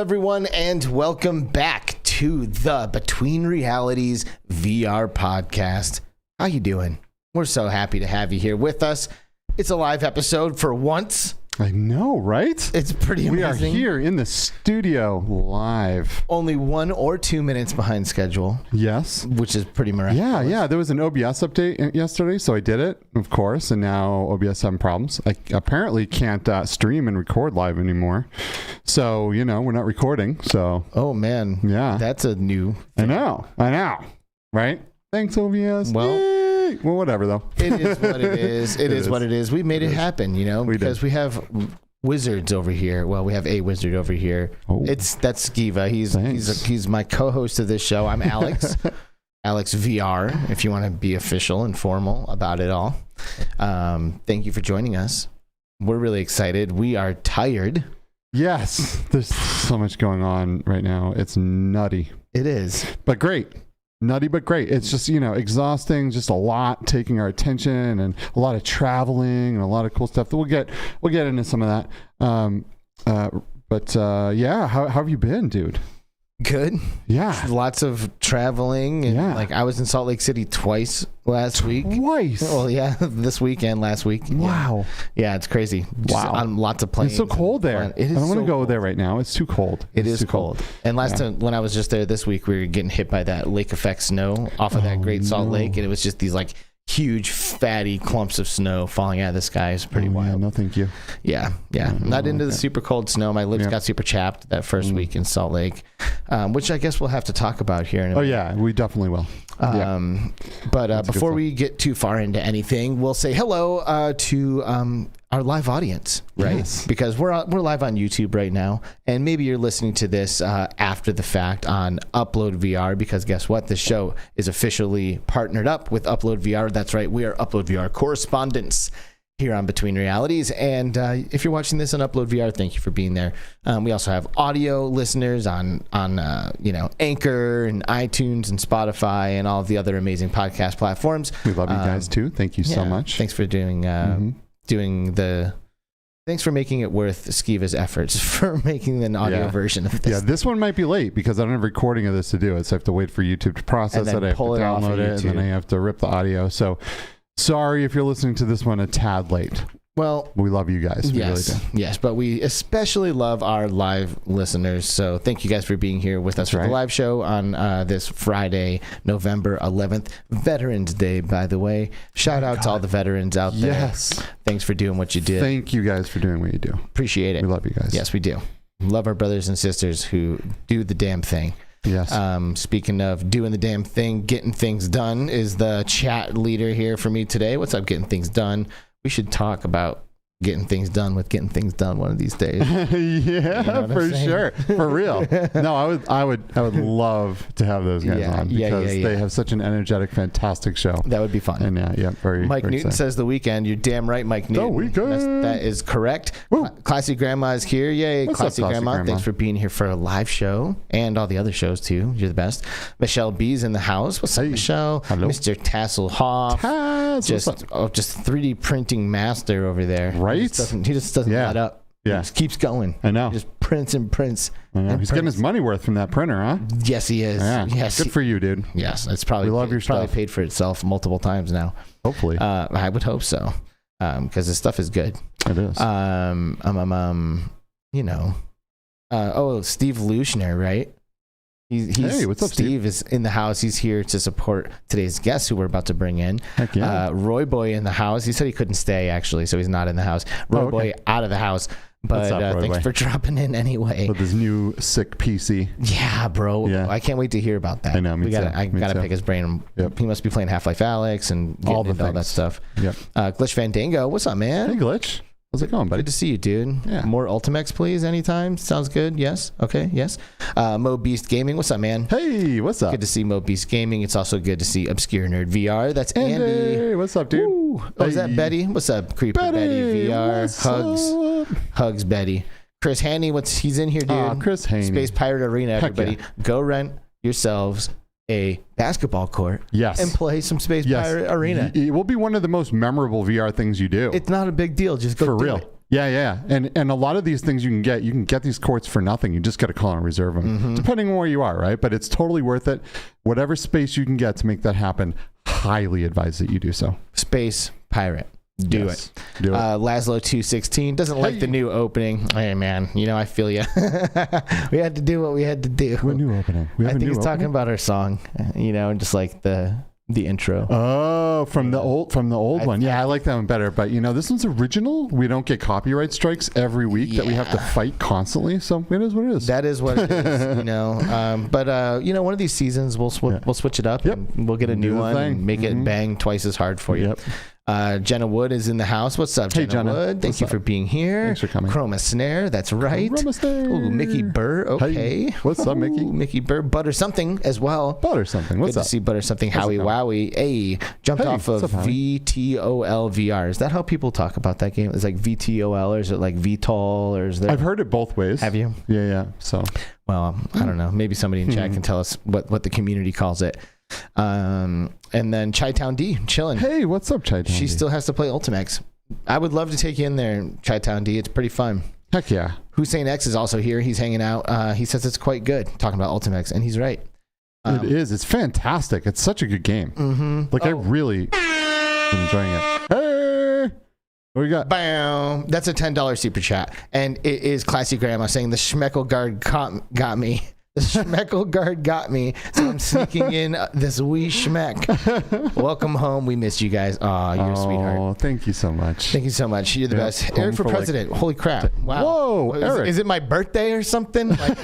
everyone, and welcome back to the Between Realities VR podcast. How you doing? We're so happy to have you here with us. It's a live episode for once. I know, right? It's pretty amazing. We are here in the studio live. Only 1 or 2 minutes behind schedule. Yes. Which is pretty miraculous. Yeah. There was an OBS update yesterday, so I did it, of course, and now OBS having problems. I apparently can't stream and record live anymore. So, we're not recording, so. Oh, man. Yeah. That's a new thing. I know. Right? Thanks, OBS. Well. Yay. Well, whatever, though. It is what it is. It is what it is. We made it happen, because we have wizards over here. Well, we have a wizard over here. Oh. That's Skiva. He's my co-host of this show. I'm Alex. Alex VR, if you want to be official and formal about it all. Thank you for joining us. We're really excited. We are tired. Yes. There's so much going on right now. It's nutty. It is. But great. Nutty but great. It's just exhausting, just a lot taking our attention, and a lot of traveling and a lot of cool stuff. We'll get into some of that. Yeah, how have you been, dude? Good. Yeah. Lots of traveling. And I was in Salt Lake City twice last week. Twice? Well, yeah. This weekend, last week. Wow. Yeah, it's crazy. Wow. On lots of planes. It's so cold there. It is. I don't want to go cold there right now. It's too cold. It is cold. And last time when I was just there this week, we were getting hit by that lake effect snow off of that Great Salt Lake. And it was just these huge fatty clumps of snow falling out of the sky. It's pretty wild. Yeah, no, thank you. Yeah. Not into the super cold snow. My lips got super chapped that first week in Salt Lake, which I guess we'll have to talk about here in a minute. Yeah, we definitely will. But before we get too far into anything, we'll say hello to our live audience, right? Yes. Because we're live on YouTube right now, and maybe you're listening to this after the fact on Upload VR, because guess what? This show is officially partnered up with Upload VR. That's right, we are Upload VR correspondents here on Between Realities. And if you're watching this on Upload VR, thank you for being there. We also have audio listeners on Anchor and iTunes and Spotify and all of the other amazing podcast platforms. We love you guys too. Thank you so much. Thanks for thanks for making it worth Skiva's efforts for making an audio version of this. Yeah, this one might be late because I don't have a recording of this to do it. So I have to wait for YouTube to process it. I have to download it, and then I have to rip the audio. So sorry if you're listening to this one a tad late. Well, we love you guys. We really do. Yes, but we especially love our live listeners. So thank you guys for being here with us for the live show on this Friday, November 11th, Veterans Day, by the way. Shout out to all the veterans out there. Yes. Thanks for doing what you did. Thank you guys for doing what you do. Appreciate it. We love you guys. Yes, we do. Love our brothers and sisters who do the damn thing. Yes. Speaking of doing the damn thing, getting things done is the chat leader here for me today. What's up, Getting Things Done? We should talk about getting things done with Getting Things Done one of these days. For sure. For real. No, I would love to have those guys on because they have such an energetic, fantastic show. That would be fun. And Mike very Newton excited. says The Weekend. You're damn right, Mike Newton. The Weekend. That is correct. Woo. Classy Grandma is here. Yay, Classy Grandma. Thanks for being here for a live show and all the other shows too. You're the best. Michelle B's in the house. What's up, Michelle? Hello. Mr. Tasselhoff. Just 3D printing master over there. Right? He just doesn't let up. Yeah. He just keeps going. I know. He just prints and prints. I know. He's getting his money worth from that printer, huh? Yes, he is. Yeah. Yes. Good for you, dude. Yes. It's probably, probably paid for itself multiple times now. Hopefully. I would hope so. Because this stuff is good. It is. Steve Luschner, right? Hey, what's up, Steve is in the house. He's here to support today's guest who we're about to bring in. Heck yeah. Roy Boy in the house. He said he couldn't stay, actually, so he's not in the house. Roy Boy out of the house. But thanks for dropping in anyway. With his new sick PC. Yeah, bro. Yeah. I can't wait to hear about that. I know, I gotta pick his brain. Yep. He must be playing Half-Life Alyx and getting into all that stuff. Yep. Glitch Fandango. What's up, man? Hey, Glitch. How's it going, buddy? Good to see you, dude. Yeah. More Ultimex, please, anytime. Sounds good. Yes. Okay. Yes. Mo Beast Gaming. What's up, man? Hey, what's up? Good to see Mo Beast Gaming. It's also good to see Obscure Nerd VR. That's Andy. Hey, what's up, dude? Woo. Oh, is that Betty? What's up, CreeperBetty VR? Hugs, Betty. Chris Hanney. He's in here, dude. Chris Hanney. Space Pirate Arena, everybody. Yeah. Go rent yourselves a basketball court and play some Space Pirate Arena. It will be one of the most memorable VR things you do. It's not a big deal. Just go for do real. it. Yeah. And a lot of these things you can get these courts for nothing. You just got to call and reserve them, depending on where you are, right? But it's totally worth it. Whatever space you can get to make that happen, highly advise that you do so. Space Pirate. Do it. Laszlo 216 doesn't like the new opening. Hey man, I feel you. We had to do what we had to do. What new opening? I think he's talking about our song, and just like the intro. Oh, from the old one. Yeah, I like that one better. But this one's original. We don't get copyright strikes every week that we have to fight constantly. So it is what it is. That is what it is. But one of these seasons we'll switch it up. And we'll get a new one and make it bang twice as hard for you. Yep. Jenna Wood is in the house. What's up, Jenna Wood? Thank you for being here. Thanks for coming. Chroma Snare, that's right. Chroma Snare. Ooh, Mickey Burr, okay. Hey, what's up, Mickey? Mickey Burr, Butter Something as well. Butter Something, what's Good up? to see Butter Something. Howie Wowie. Hey, jumped off of VTOL VR. Is that how people talk about that game? It's like VTOL, or is it like VTOL, or is there? I've heard it both ways. Have you? Yeah. So. Well, I don't know. Maybe somebody in chat can tell us what the community calls it. And then Chi-Town D chilling. Hey, what's up, Chi-Town D? She still has to play Ultimax. I would love to take you in there, Chi-Town D. It's pretty fun. Heck yeah. Hussein X is also here. He's hanging out. He says it's quite good, talking about Ultimax, and he's right. It is. It's fantastic. It's such a good game. I really am enjoying it. Hey, what we got? Bam. That's a $10 super chat, and it is Classy Grandma saying the Schmeckel guard got me. The Schmeckel guard got me, so I'm sneaking in this wee schmeck. Welcome home. We missed you guys. Aw, you're a sweetheart. Oh, thank you so much. Thank you so much. You're the best. Eric for president. Holy crap. Wow. Whoa, Eric. Is it my birthday or something? Like,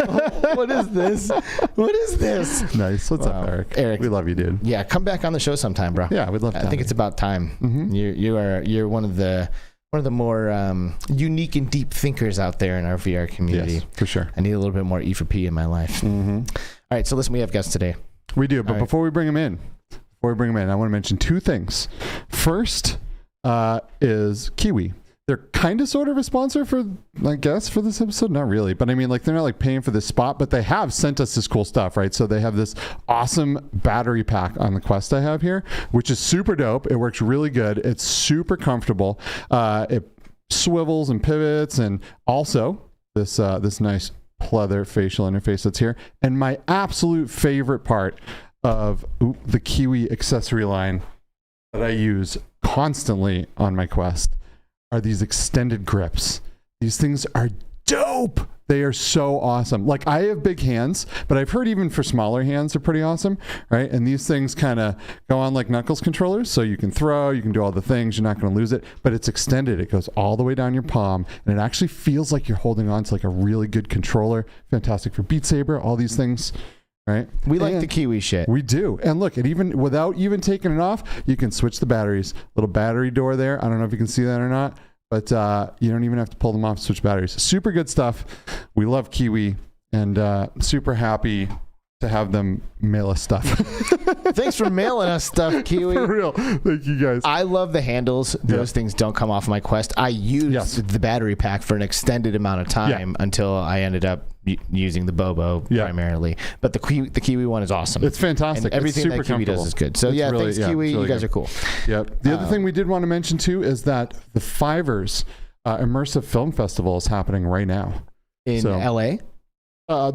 what is this? What is this? Nice. What's up, Eric? Eric. We love you, dude. Yeah, come back on the show sometime, bro. Yeah, we'd love to. I think it's about time. You're one of the more unique and deep thinkers out there in our VR community. Yes, for sure. I need a little bit more E for P in my life. All right, so listen, we have guests today. We do, but before we bring them in, I want to mention two things. First is Kiwi. They're kind of sort of a sponsor for, I guess, for this episode. Not really, but I mean, like, they're not like paying for this spot, but they have sent us this cool stuff, right? So they have this awesome battery pack on the Quest I have here, which is super dope. It works really good. It's super comfortable. It swivels and pivots, and also this nice pleather facial interface that's here. And my absolute favorite part of the Kiwi accessory line that I use constantly on my Quest are these extended grips. These things are dope. They are so awesome. Like, I have big hands, but I've heard even for smaller hands, they're pretty awesome, right? And these things kind of go on like Knuckles controllers, so you can throw, you can do all the things, you're not going to lose it, but it's extended. It goes all the way down your palm, and it actually feels like you're holding on to like a really good controller. Fantastic for Beat Saber, all these things. Right, we like the Kiwi shit. We do. And look, it even without even taking it off, you can switch the batteries. Little battery door there. I don't know if you can see that or not, but you don't even have to pull them off to switch batteries. Super good stuff. We love Kiwi, and super happy to have them mail us stuff. Thanks for mailing us stuff, Kiwi. For real. Thank you, guys. I love the handles. Those things don't come off my Quest. I used the battery pack for an extended amount of time until I ended up using the Bobo primarily. But the Kiwi one is awesome. It's fantastic. And everything that Kiwi does is good. So thanks, Kiwi. Really, you guys are cool. Yep. The other thing we did want to mention too is that the Fivers Immersive Film Festival is happening right now. In LA?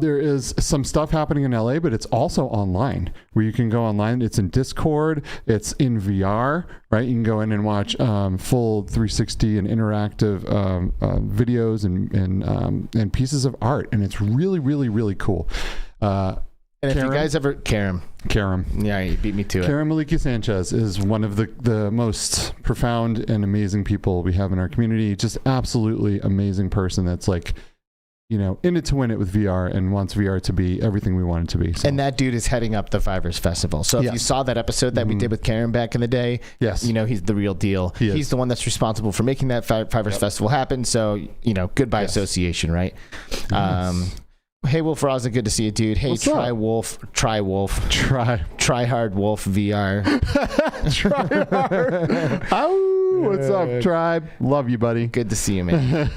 There is some stuff happening in LA, but it's also online where you can go online. It's in Discord. It's in VR, right? You can go in and watch full 360 and interactive videos and pieces of art. And it's really, really, really cool. And if you guys ever... Karam. Yeah, you beat me to it. Karam Maliki Sanchez is one of the most profound and amazing people we have in our community. Just absolutely amazing person that's like... in it to win it with VR and wants VR to be everything we want it to be. So. And that dude is heading up the Fivers Festival. So if you saw that episode that we did with Karen back in the day, he's the real deal. He's the one that's responsible for making that Fivers Festival happen. So, goodbye association, right? Yes. Hey, Wolf Raza, good to see you, dude. Hey, What's Try up? Wolf. Try Hard Wolf VR. Try hard. Ow. What's up, tribe? Love you, buddy. Good to see you, man.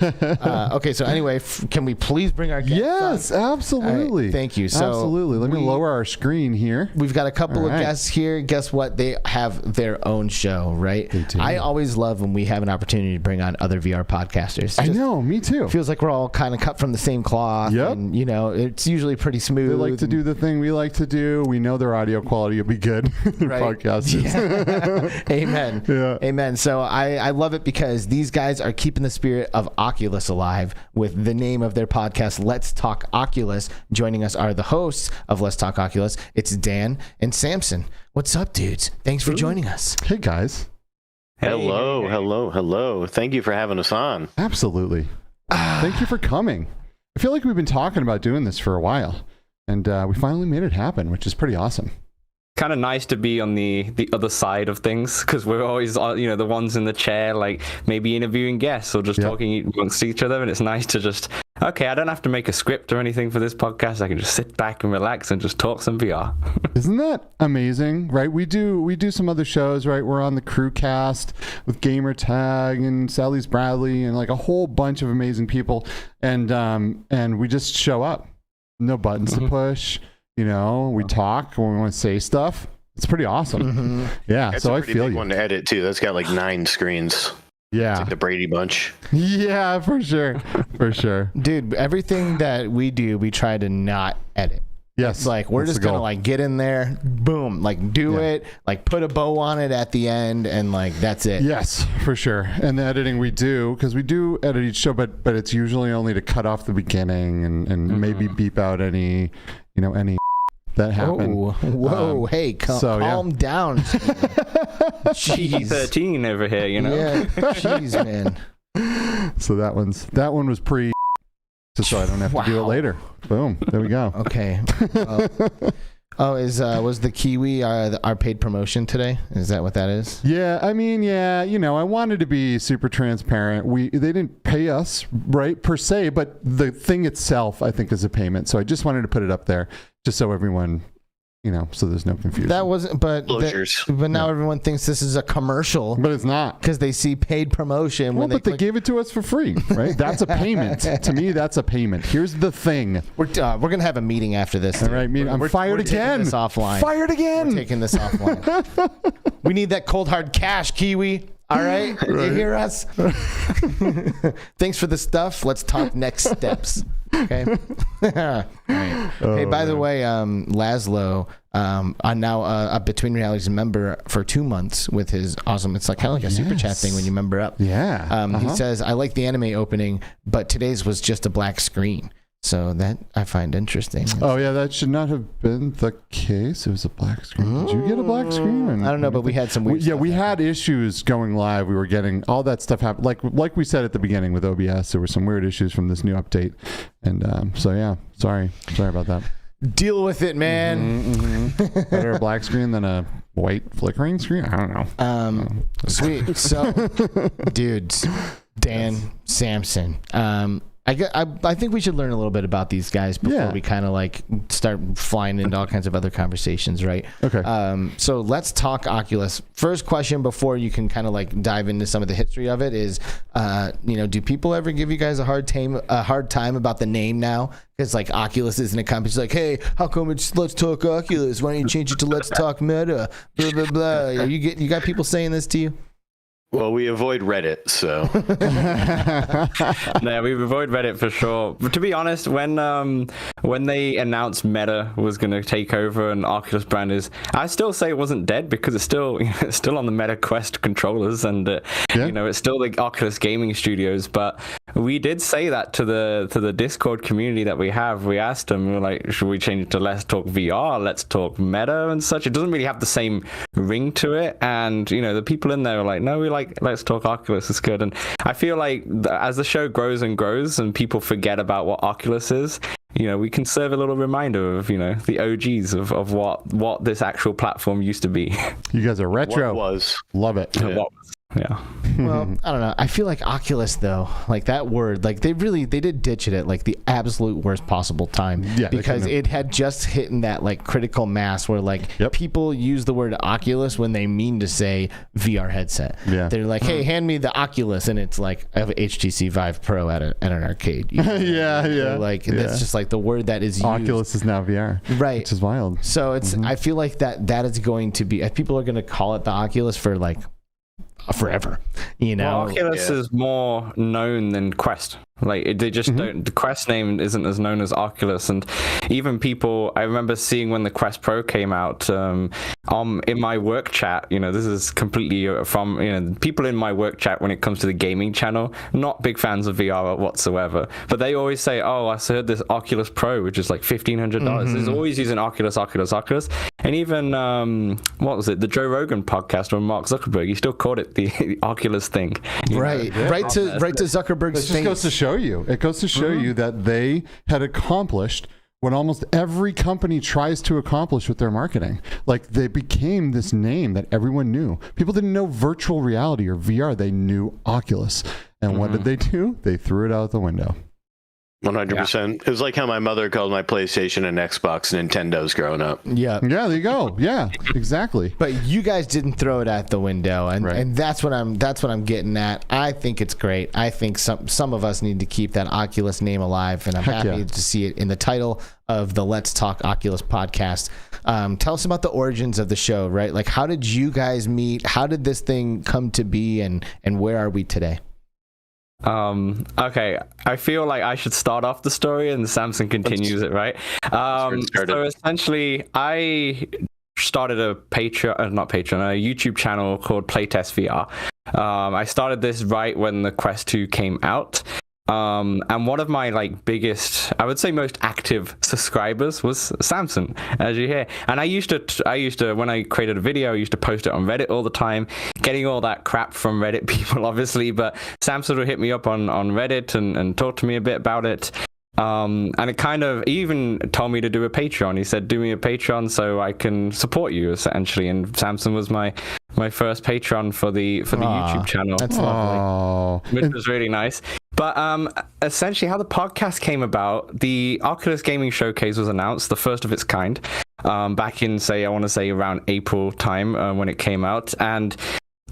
Okay, so anyway, can we please bring our guests Yes, on? absolutely. Right, thank you. So absolutely. Let me lower our screen here. We've got a couple of guests here. Guess what? They have their own show, right? They do. I always love when we have an opportunity to bring on other VR podcasters. I know, me too. Feels like we're all kind of cut from the same cloth. Yep. And, you know, it's usually pretty smooth. They like to do the thing we like to do. We know their audio quality will be good. Right. Podcasters. Yeah. Amen. Yeah. Amen. So I love it because these guys are keeping the spirit of Oculus alive with the name of their podcast, Let's Talk Oculus. Joining us are the hosts of Let's Talk Oculus. It's Dan and Samson. What's up, dudes? Thanks for joining us. Hey, guys. Hello, hello. Thank you for having us on. Absolutely. Thank you for coming. I feel like we've been talking about doing this for a while, and we finally made it happen, which is pretty awesome. Kind of nice to be on the other side of things, because we're always, you know, the ones in the chair, like maybe interviewing guests or just talking amongst each other, and it's nice to just, okay, I don't have to make a script or anything for this podcast. I can just sit back and relax and just talk some VR. Isn't that amazing? Right? We do some other shows, right? We're on the Crewcast with Gamer Tag and Sally's Bradley and like a whole bunch of amazing people, and we just show up, no buttons to push. You know, we talk when we want to say stuff. It's pretty awesome. Yeah, that's so a pretty big one to edit too. That's got like 9 screens. Yeah, it's like the Brady Bunch. Yeah, for sure, for sure. Dude, everything that we do, we try to not edit. Yes, it's like we're just gonna like get in there, boom, like do it, like put a bow on it at the end, and like that's it. Yes, for sure. And the editing we do, because we do edit each show, but it's usually only to cut off the beginning and maybe beep out any that happened. Whoa, hey, calm down. Jeez. 13 over here, you know. Yeah, jeez, man. So that one was pre. Just so I don't have to do it later. Boom. There we go. Okay. Was the Kiwi our paid promotion today? Is that what that is? Yeah, I mean, you know, I wanted to be super transparent. They didn't pay us, right, per se, but the thing itself, I think, is a payment. So I just wanted to put it up there, just so everyone, you know, so there's no confusion. That wasn't, but now everyone thinks this is a commercial. But it's not. Because they see paid promotion. Well, but they gave it to us for free, right? That's a payment. To me, that's a payment. Here's the thing. We're going to have a meeting after this. All right, I'm fired again. Taking this offline. Fired again. We're taking this offline. We need that cold hard cash, Kiwi. All right? You hear us? Thanks for the stuff. Let's talk next steps. Okay. All right. Hey, by the way, Laszlo, I'm now a Between Realities member for 2 months with his awesome. It's like kind of like a super chat thing when you member up. Yeah. He says, I like the anime opening, but today's was just a black screen. So that I find interesting. Oh yeah, that should not have been the case. It was a black screen. Did you get a black screen? I don't know, but we had some weird stuff. We had issues going live. We were getting all that stuff happen. Like we said at the beginning with OBS, there were some weird issues from this new update, and so yeah, sorry about that. Deal with it, man. Better a black screen than a white flickering screen. I don't know. Sweet. So, dudes, Dan, Samson. I think we should learn a little bit about these guys before we kind of like start flying into all kinds of other conversations, right? Okay. So let's talk Oculus. First question before you can kind of like dive into some of the history of it is, do people ever give you guys a hard time about the name now? Because like Oculus isn't a company. It's like, hey, how come it's Let's Talk Oculus? Why don't you change it to Let's Talk Meta? Blah blah blah. You got people saying this to you? Well, we avoid Reddit, so. Yeah, we avoid Reddit for sure. But to be honest, when they announced Meta was going to take over and Oculus brand I still say it wasn't dead because it's still on the Meta Quest controllers and it's still the Oculus gaming studios. But we did say that to the Discord community that we have. We asked them, we were like, should we change it to Let's Talk VR, Let's Talk Meta and such? It doesn't really have the same ring to it. And the people in there are like, no, we like Let's Talk Oculus, it's good. And I feel like as the show grows and grows and people forget about what Oculus is, we can serve a little reminder of the OGs of what this actual platform used to be. You guys are retro. What was. Love it. Yeah. Yeah. Well, I don't know. I feel like Oculus, though, like that word, like they did ditch it at like the absolute worst possible time. Yeah, because it had just hit in that like critical mass where like people use the word Oculus when they mean to say VR headset. Yeah. They're like, hey, hand me the Oculus. And it's like, I have an HTC Vive Pro at an arcade. You know? Yeah. Like, that's just like the word that is used. Oculus is now VR. Right. Which is wild. So it's, I feel like that is going to be, people are going to call it the Oculus for like, forever, you know. Well, Oculus is more known than Quest. Like they just don't. The Quest name isn't as known as Oculus, and even people. I remember seeing when the Quest Pro came out. In my work chat, you know, this is completely from people in my work chat when it comes to the gaming channel. Not big fans of VR whatsoever, but they always say, "Oh, I heard this Oculus Pro, which is like $1,500." There's always using Oculus, and even what was it? The Joe Rogan podcast with Mark Zuckerberg. He still called it the Oculus thing. Right to Zuckerberg's face. It just goes to show you. It goes to show you that they had accomplished what almost every company tries to accomplish with their marketing. Like they became this name that everyone knew. People didn't know virtual reality or VR. They knew Oculus. And what did they do? They threw it out the window. 100%. It was like how my mother called my PlayStation and Xbox Nintendos growing up. Yeah, there you go. Yeah, exactly. But you guys didn't throw it at the window, and that's what I'm getting at. I think it's great. I think some of us need to keep that Oculus name alive, and I'm happy to see it in the title of the Let's Talk Oculus podcast. Tell us about the origins of the show, right? Like, how did you guys meet? How did this thing come to be, and where are we today? Okay, I feel like I should start off the story and Samson continues it, right? So essentially, I started a YouTube channel called Playtest VR. I started this right when the Quest 2 came out. And one of my like biggest, I would say most active subscribers was Samson, as you hear. And I used to, when I created a video, I used to post it on Reddit all the time, getting all that crap from Reddit people, obviously. But Samson would hit me up on Reddit and talk to me a bit about it. And it kind of even told me to do a Patreon. He said, do me a Patreon so I can support you, essentially. And Samson was my first Patreon for the YouTube channel. That's lovely. Which was really nice. But essentially how the podcast came about, the Oculus Gaming Showcase was announced, the first of its kind, back in, I want to say around April time when it came out. And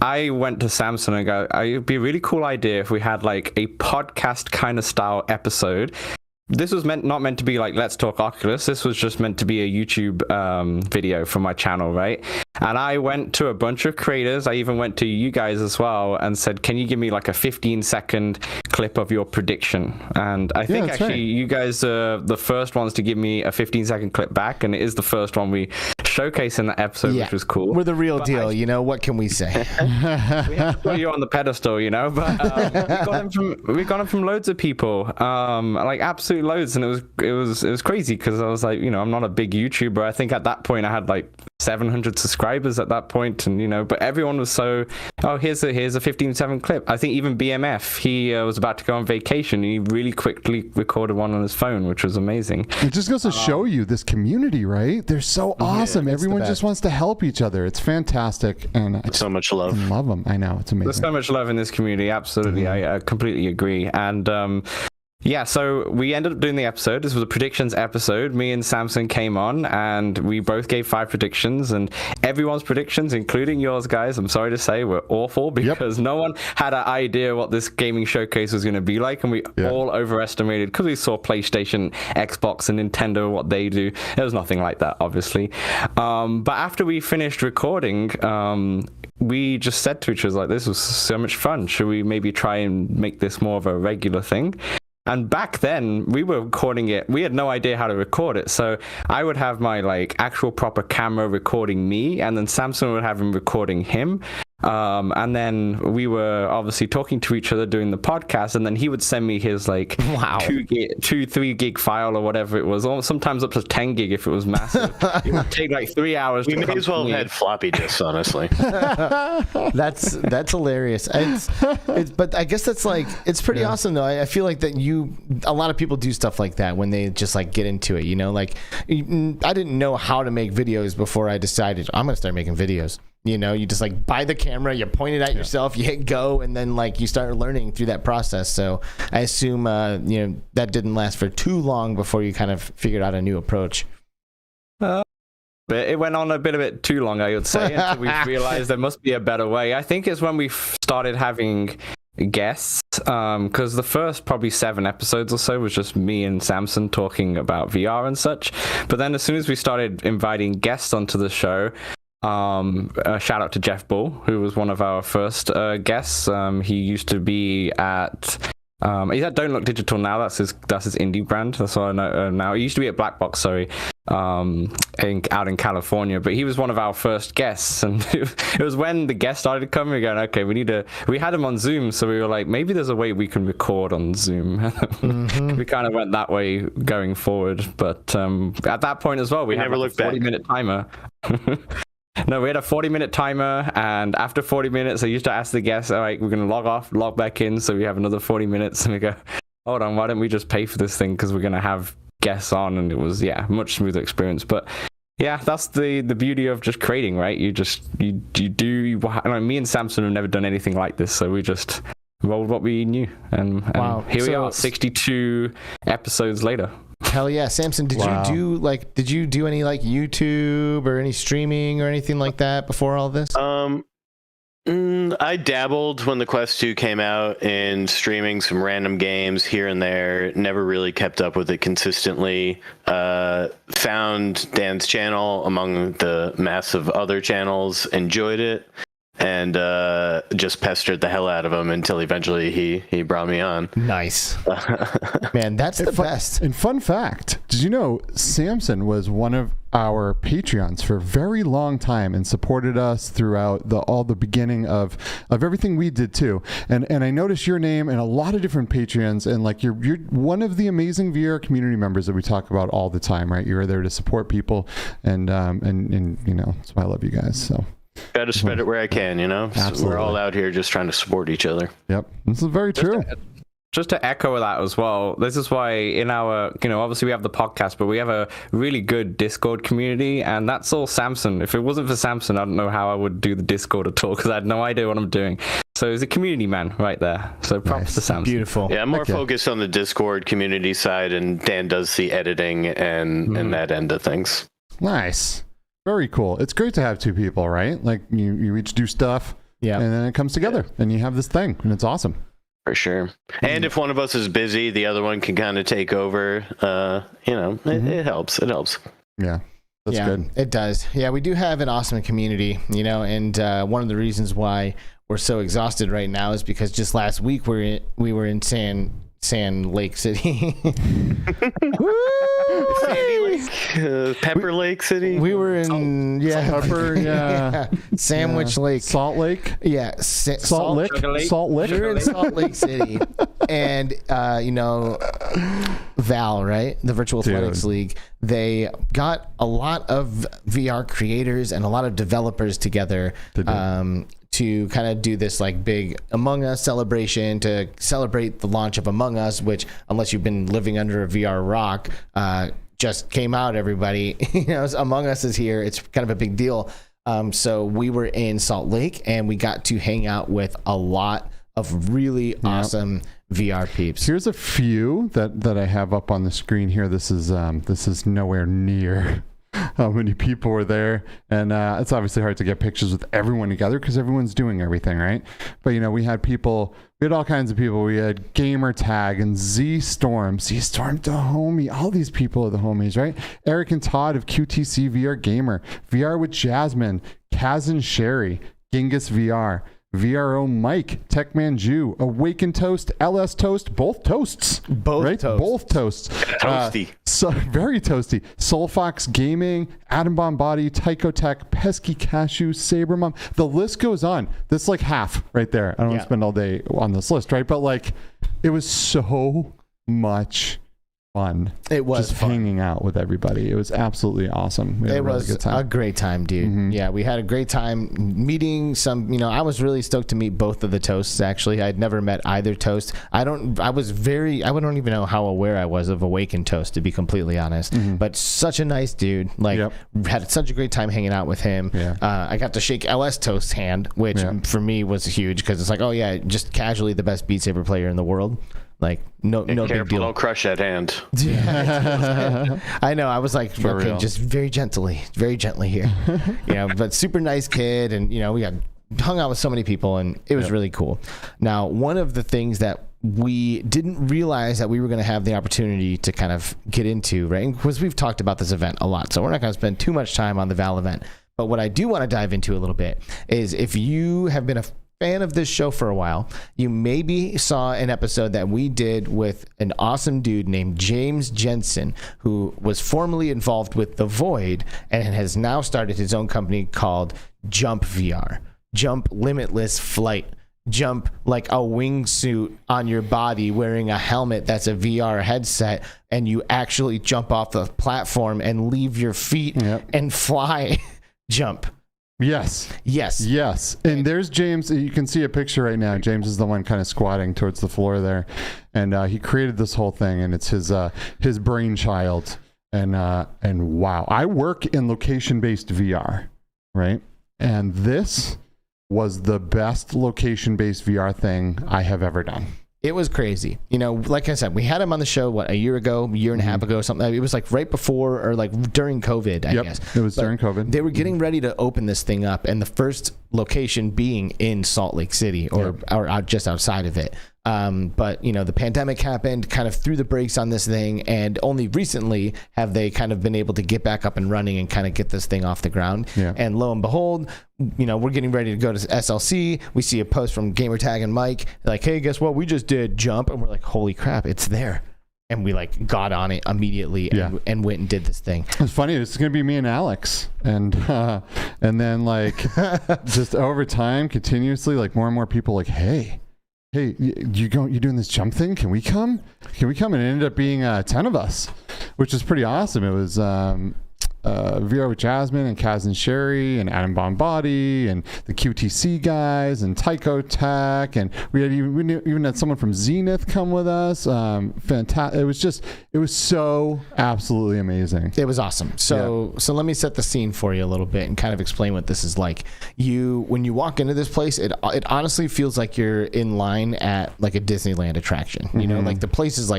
I went to Samson and go, it'd be a really cool idea if we had like a podcast kind of style episode. This was not meant to be like Let's Talk Oculus. This was just meant to be a YouTube video for my channel, right? And I went to a bunch of creators. I even went to you guys as well and said, can you give me like a 15-second clip of your prediction? And I think actually you guys are the first ones to give me a 15-second clip back, and it is the first one we showcase in that episode, which was cool. We're the real deal, you know. What can we say? We have to put you on the pedestal, you know. But we got them from loads of people, like absolutely loads, and it was crazy because I was like, you know, I'm not a big YouTuber. I think at that point I had like 700 subscribers at that point, and you know, but everyone was so, here's a 15-second clip. I think even BMF, he was about to go on vacation, and he really quickly recorded one on his phone, which was amazing. It just goes to show you this community, right? They're so awesome. Everyone just wants to help each other. It's fantastic, and so much love. I love them. I know, it's amazing. There's so much love in this community. Absolutely, I completely agree. And yeah, so we ended up doing the episode. This was a predictions episode. Me and Samson came on, and we both gave 5 predictions, and everyone's predictions, including yours, guys, I'm sorry to say, were awful because no one had an idea what this gaming showcase was going to be like, and we all overestimated because we saw PlayStation, Xbox, and Nintendo, what they do. There was nothing like that, obviously. But after we finished recording, we just said to each other, like, this was so much fun. Should we maybe try and make this more of a regular thing? And back then, we were recording it. We had no idea how to record it. So I would have my like actual proper camera recording me, and then Samson would have him recording him. And then we were obviously talking to each other doing the podcast, and then he would send me his like 3 gig file or whatever it was, or sometimes up to 10 gig if it was massive. It would take like 3 hours. We may as well have had floppy disks, honestly. That's hilarious. But I guess that's like, it's pretty awesome though. I feel like that a lot of people do stuff like that when they just like get into it, you know, like I didn't know how to make videos before I decided I'm going to start making videos. you just like buy the camera, you point it at yourself, you hit go, and then like you start learning through that process. So I assume that didn't last for too long before you kind of figured out a new approach. But it went on a bit too long, I would say, until we realized there must be a better way. I think it's when we started having guests, because the first probably 7 episodes or so was just me and Samson talking about VR and such. But then as soon as we started inviting guests onto the show, shout out to Jeff Bull, who was one of our first guests. He used to be at he's at Don't Look Digital now. That's his indie brand. That's what I know now. He used to be at Black Box, out in California, but he was one of our first guests, and it was when the guests started coming, we going, okay, we had him on Zoom, so we were like, maybe there's a way we can record on Zoom. We kind of went that way going forward, but at that point as well, we had like a 40-minute timer. No, we had a 40-minute timer, and after 40 minutes, I used to ask the guests, all right, we're going to log off, log back in, so we have another 40 minutes, and we go, hold on, why don't we just pay for this thing, because we're going to have guests on, and it was much smoother experience. But that's the beauty of just creating, right? You do me and Samson have never done anything like this, so we just rolled what we knew, and here we are 62 episodes later. Hell yeah. Samson, did you do any like YouTube or any streaming or anything like that before all this? I dabbled when the Quest 2 came out in streaming some random games here and there. Never really kept up with it consistently. Found Dan's channel among the mass of other channels, enjoyed it, and just pestered the hell out of him until eventually he brought me on. Nice. Man, that's the best. And fun fact, did you know Samson was one of our Patreons for a very long time and supported us throughout all the beginning of everything we did too. And I noticed your name and a lot of different Patreons, and like you're one of the amazing VR community members that we talk about all the time, right? You're there to support people, and that's why I love you guys. So got to spread it where I can, Absolutely. We're all out here just trying to support each other. Yep, this is very true. Just to echo that as well, this is why in our, obviously we have the podcast, but we have a really good Discord community, and that's all Samson. If it wasn't for Samson, I don't know how I would do the Discord at all, because I had no idea what I'm doing. So he's a community man right there. So props to Samson. Beautiful. Yeah, I'm more focused on the Discord community side, and Dan does the editing and that end of things. Nice. Very cool. It's great to have two people, right? Like you each do stuff, and then it comes together, and you have this thing, and it's awesome. For sure. And if one of us is busy, the other one can kind of take over. It helps. It helps. Yeah, that's good. It does. Yeah, we do have an awesome community, and one of the reasons why we're so exhausted right now is because just last week we were in Sand Lake City. Sandy Lake? Pepper Lake City? We were in Sandwich Lake. Salt Lake? Yeah. Salt Lick? Salt Lick? We're in Salt Lake City. And, Val, right? The Virtual Athletics League. They got a lot of VR creators and a lot of developers together to kind of do this like big Among Us celebration to celebrate the launch of Among Us, which, unless you've been living under a VR rock, just came out, everybody. Among Us is here. It's kind of a big deal. So we were in Salt Lake, and we got to hang out with a lot of really awesome VR peeps. Here's a few that I have up on the screen here. This is nowhere near how many people were there, and it's obviously hard to get pictures with everyone together because everyone's doing everything, right? But we had all kinds of people. We had Gamer Tag and Z-Storm the homie. All these people are the homies, right? Eric and Todd of Q2C VR Gamer, VR with Jasmine, Kaz and Sherry, Genghis VR, VRO Mike, Techman Jew, Awaken Toast, LS Toast, both toasts. Both toasts. Toasty. Very toasty. Soulfox Gaming, Atom Bomb Body, Tycho Tech, Pesky Cashew, Saber Mom. The list goes on. That's like half right there. I don't want to spend all day on this list, right? But like, it was so much fun. It was just fun. Hanging out with everybody. It was absolutely awesome. It was a great time, dude. Yeah, we had a great time meeting some, I was really stoked to meet both of the Toasts, actually. I'd never met either Toast. I don't even know how aware I was of Awakened Toast, to be completely honest. But such a nice dude. Had such a great time hanging out with him. Yeah. I got to shake LS Toast's hand, which for me was huge, because it's like, oh yeah, just casually the best Beat Saber player in the world. Like, no big deal. Don't crush that hand. I know. I was like, okay, just very gently here. But super nice kid, and we hung out with so many people, and it was really cool. Now, one of the things that we didn't realize that we were going to have the opportunity to kind of get into, right? Because we've talked about this event a lot, so we're not going to spend too much time on the Val event. But what I do want to dive into a little bit is, if you have been a fan of this show for a while, you maybe saw an episode that we did with an awesome dude named James Jensen, who was formerly involved with The Void and has now started his own company called Jump VR. Jump Limitless Flight. Jump like a wingsuit on your body, wearing a helmet that's a VR headset, and you actually jump off the platform and leave your feet and fly. Jump. Yes. And there's James. You can see a picture right now. James is the one kind of squatting towards the floor there, and he created this whole thing, and it's his brainchild. And wow, I work in location-based VR, right? And this was the best location-based VR thing I have ever done. It was crazy. Like I said, we had him on the show, a year and a half ago, something. It was like right before or like during COVID, I guess. It was during COVID. They were getting ready to open this thing up, and the first location being in Salt Lake City or just outside of it. But the pandemic happened, kind of threw the brakes on this thing, and only recently have they kind of been able to get back up and running and kind of get this thing off the ground. And lo and behold, we're getting ready to go to SLC. We see a post from Gamertag and Mike, like, hey, guess what? We just did Jump, and we're like, holy crap, it's there. And we got on it immediately and went and did this thing. It's funny. It's going to be me and Alex. And then just over time, continuously, more and more people hey, you doing this jump thing? Can we come? And it ended up being 10 of us, which is pretty awesome. It was VR with Jasmine and Kaz and Sherry and Adam Bombadi and the Q2C guys and Tycho Tech, and we even had someone from Zenith come with us. Fantastic! It was so absolutely amazing. It was awesome. So let me set the scene for you a little bit and kind of explain what this is like. When you walk into this place, it honestly feels like you're in line at a Disneyland attraction. The place is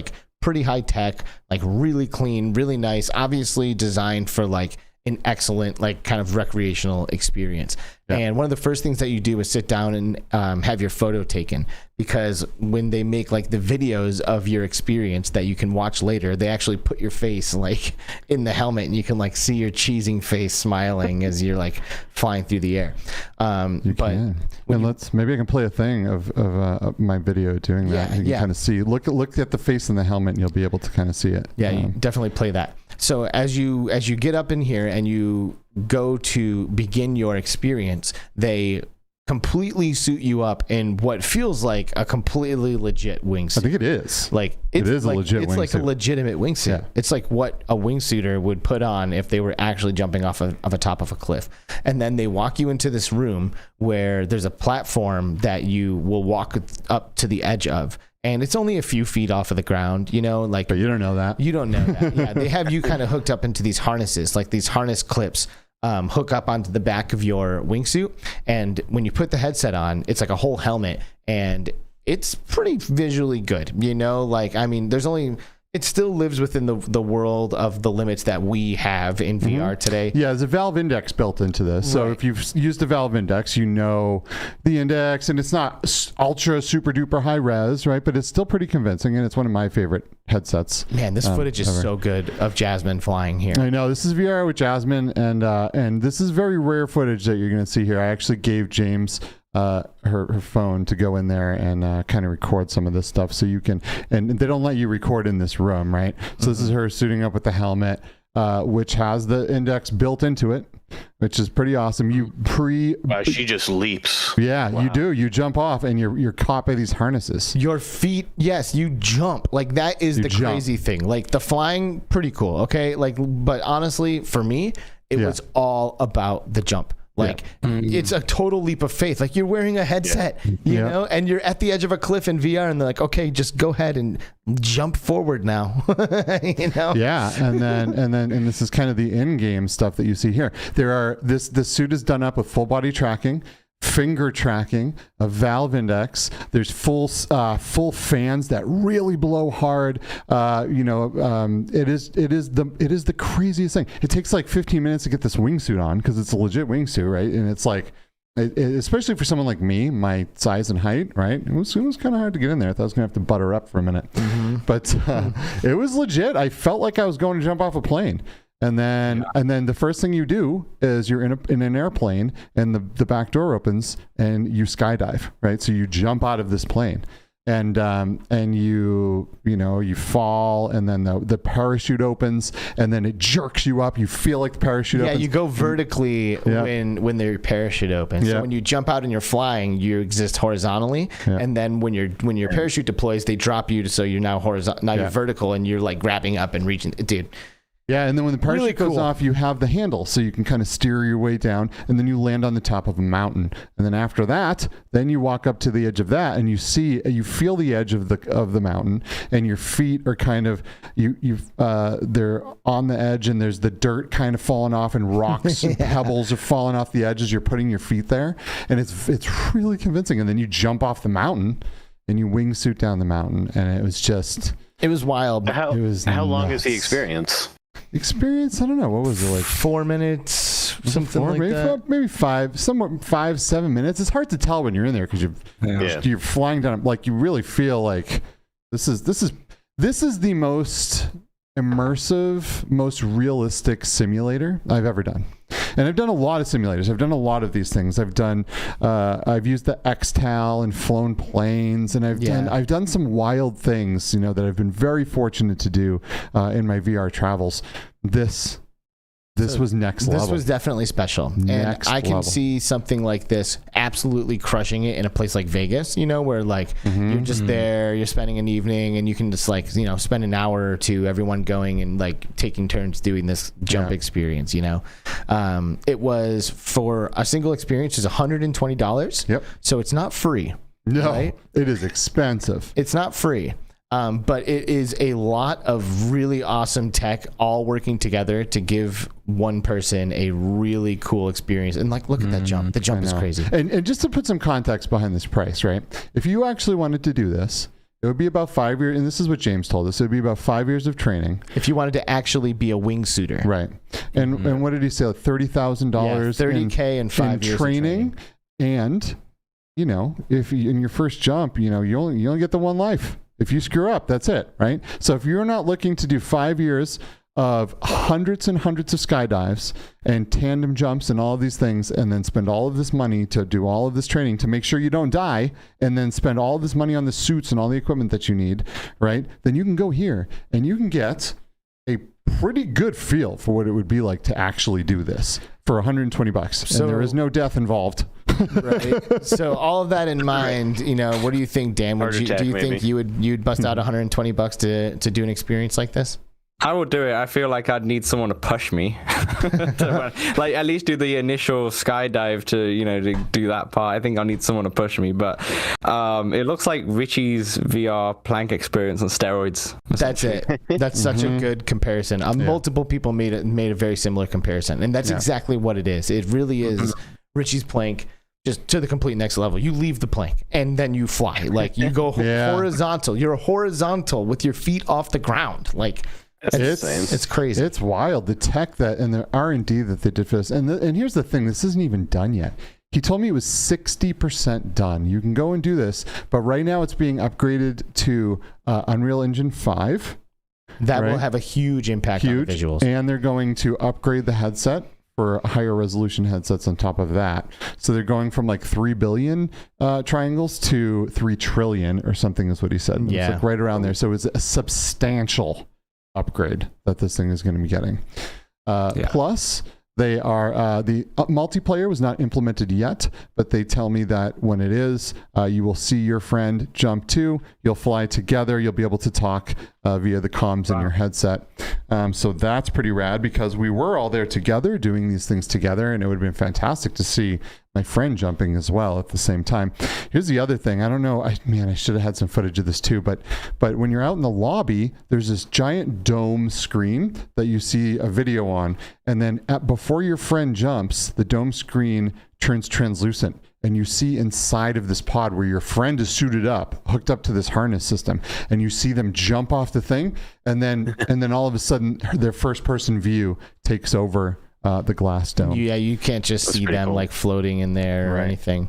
pretty high tech, really clean, really nice, obviously designed for an excellent kind of recreational experience. And one of the first things that you do is sit down and have your photo taken, because when they make the videos of your experience that you can watch later, they actually put your face in the helmet, and you can see your cheesing face smiling as you're flying through the air. You can. And maybe I can play a thing of my video doing that. You can kind of see, look at the face in the helmet, and you'll be able to kind of see it. You definitely play that. So as you get up in here and you go to begin your experience, they completely suit you up in what feels like a completely legit wingsuit. I think it is. It is a legit wingsuit. It's a legitimate wingsuit. Yeah. It's what a wingsuiter would put on if they were actually jumping off of a top of a cliff. And then they walk you into this room where there's a platform that you will walk up to the edge of. And it's only a few feet off of the ground, But you don't know that. You don't know that. Yeah, they have you kind of hooked up into these harnesses, these harness clips. Hook up onto the back of your wingsuit, and when you put the headset on, it's a whole helmet, and it's pretty visually good. It still lives within the world of the limits that we have in VR today. Yeah, there's a Valve Index built into this. So if you've used the Valve Index, you know the index, and it's not ultra super duper high res, right? But it's still pretty convincing, and it's one of my favorite headsets. Man, this footage is so good of Jasmine flying here. I know. This is VR with Jasmine, and this is very rare footage that you're going to see here. I actually gave James her phone to go in there and kind of record some of this stuff, so you can, and they don't let you record in this room, right? So this is her suiting up with the helmet, which has the index built into it, which is pretty awesome. She just leaps. Yeah, wow. You do. You jump off and you're caught by these harnesses. Your feet, yes, you jump. Like that is the crazy thing. Like the flying, pretty cool. Okay. Like, but honestly, for me, it was all about the jump. Like it's a total leap of faith. Like you're wearing a headset, you know, and you're at the edge of a cliff in VR, and they're like, okay, just go ahead and jump forward now. You know? Yeah, and this is kind of the in-game stuff that you see here. This suit is done up with full body tracking, finger tracking, a valve index. There's full fans that really blow hard. It is the craziest thing. It takes like 15 minutes to get this wingsuit on because it's a legit wingsuit, right? And it's like, especially for someone like me, my size and height, right? It was kind of hard to get in there. I thought I was gonna have to butter up for a minute, but it was legit. I felt like I was going to jump off a plane. And then the first thing you do is you're in an airplane, and the back door opens, and you skydive, right? So you jump out of this plane, and you fall, and then the parachute opens, and then it jerks you up. You feel like the parachute opens. Yeah, you go vertically when the parachute opens. So when you jump out and you're flying, you exist horizontally, and then when your parachute deploys, they drop you so you're now horizontal. Now you're vertical, and you're like grabbing up and reaching, dude. Yeah, and then when the parachute goes off, you have the handle, so you can kind of steer your way down, and then you land on the top of a mountain. And then after that, then you walk up to the edge of that, and you feel the edge of the mountain, and your feet are kind of they're on the edge, and there's the dirt kind of falling off, and rocks and pebbles are falling off the edge as you're putting your feet there, and it's really convincing. And then you jump off the mountain, and you wingsuit down the mountain, and it was wild. How long is the experience? I don't know, what was it, like 4 minutes, something like that? Maybe 5-7 minutes. It's hard to tell when you're in there because you're flying down. Like you really feel like this is the most immersive, most realistic simulator I've ever done. And I've done a lot of simulators. I've done a lot of these things. I've used the XTAL and flown planes, and I've done some wild things, that I've been very fortunate to do in my VR travels. This was next level. This was definitely special. And I can see something like this absolutely crushing it in a place like Vegas, where like you're just there, you're spending an evening, and you can just like, spend an hour or two, everyone going and like taking turns doing this jump experience, It was for a single experience is $120. Yep. So it's not free. No, right? It is expensive. It's not free. But it is a lot of really awesome tech all working together to give one person a really cool experience. And like, look at that jump. The jump is crazy. And just to put some context behind this price, right? If you actually wanted to do this, it would be about 5 years. And this is what James told us. It would be about 5 years of training. If you wanted to actually be a wingsuiter. Right. And what did he say? Like $30,000? $30K and 5 years training. And, if you, in your first jump, you only get the one life. If you screw up, that's it, right? So if you're not looking to do 5 years of hundreds and hundreds of skydives and tandem jumps and all of these things, and then spend all of this money to do all of this training to make sure you don't die, and then spend all of this money on the suits and all the equipment that you need, right? Then you can go here and you can get a pretty good feel for what it would be like to actually do this for $120. So, and there is no death involved. Right. So all of that in mind, what do you think, Dan? Do you think you'd bust out $120 to do an experience like this? I would do it. I feel like I'd need someone to push me, like at least do the initial skydive to do that part. I think I need someone to push me. But it looks like Richie's VR plank experience on steroids. That's it. That's such a good comparison. Multiple people made a very similar comparison, and that's exactly what it is. It really is Richie's plank. Just to the complete next level. You leave the plank and then you fly. Like you go horizontal. You're horizontal with your feet off the ground. Like it's crazy. It's wild. The tech and the R&D that they did for this. And here's the thing. This isn't even done yet. He told me it was 60% done. You can go and do this, but right now it's being upgraded to Unreal Engine 5. That will have a huge impact on the visuals. And they're going to upgrade the headset for higher resolution headsets on top of that. So they're going from like 3 billion triangles to 3 trillion or something is what he said. Yeah. It's like right around there. So it's a substantial upgrade that this thing is going to be getting. Plus, they are the multiplayer was not implemented yet, but they tell me that when it is, you will see your friend jump too. You'll fly together. You'll be able to talk via the comms in your headset. So that's pretty rad because we were all there together doing these things together, and it would have been fantastic to see my friend jumping as well at the same time. Here's the other thing. I don't know. I should have had some footage of this too. But when you're out in the lobby, there's this giant dome screen that you see a video on, and then before your friend jumps, the dome screen turns translucent, and you see inside of this pod where your friend is suited up, hooked up to this harness system, and you see them jump off the thing, and then all of a sudden their first person view takes over the glass dome. Yeah, you can't just see them cool. like floating in there or anything.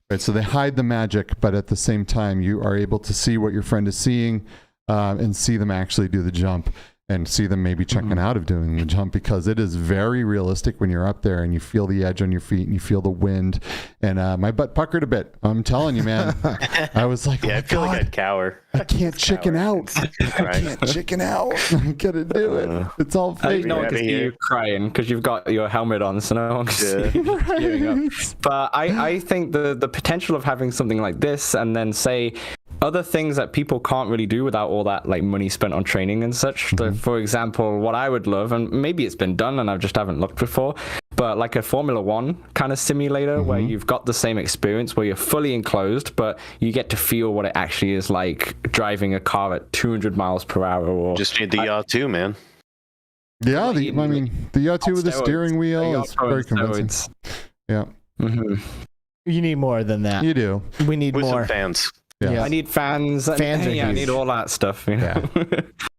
Right, so they hide the magic, but at the same time, you are able to see what your friend is seeing and see them actually do the jump and see them maybe checking out of doing the jump, because it is very realistic when you're up there and you feel the edge on your feet and you feel the wind. And my butt puckered a bit. I'm telling you, man. I was like, I feel like I'd cower. I can't chicken out. I can't chicken out. I gotta do it. It's all fake. No one can see you crying because you've got your helmet on, so no one can see you giving up. But I think the potential of having something like this, and then say other things that people can't really do without all that like money spent on training and such. So, for example, what I would love, and maybe it's been done and I just haven't looked before, but like a Formula One kind of simulator where you've got the same experience where you're fully enclosed, but you get to feel what it actually is like driving a car at 200 miles per hour. Or just need the yacht too, man. Yeah, the yacht too with the steering wheel is very convincing. Yeah. You need more than that. You do. We need with more some fans. Yeah. I need fans. Fans I need all that stuff. You know?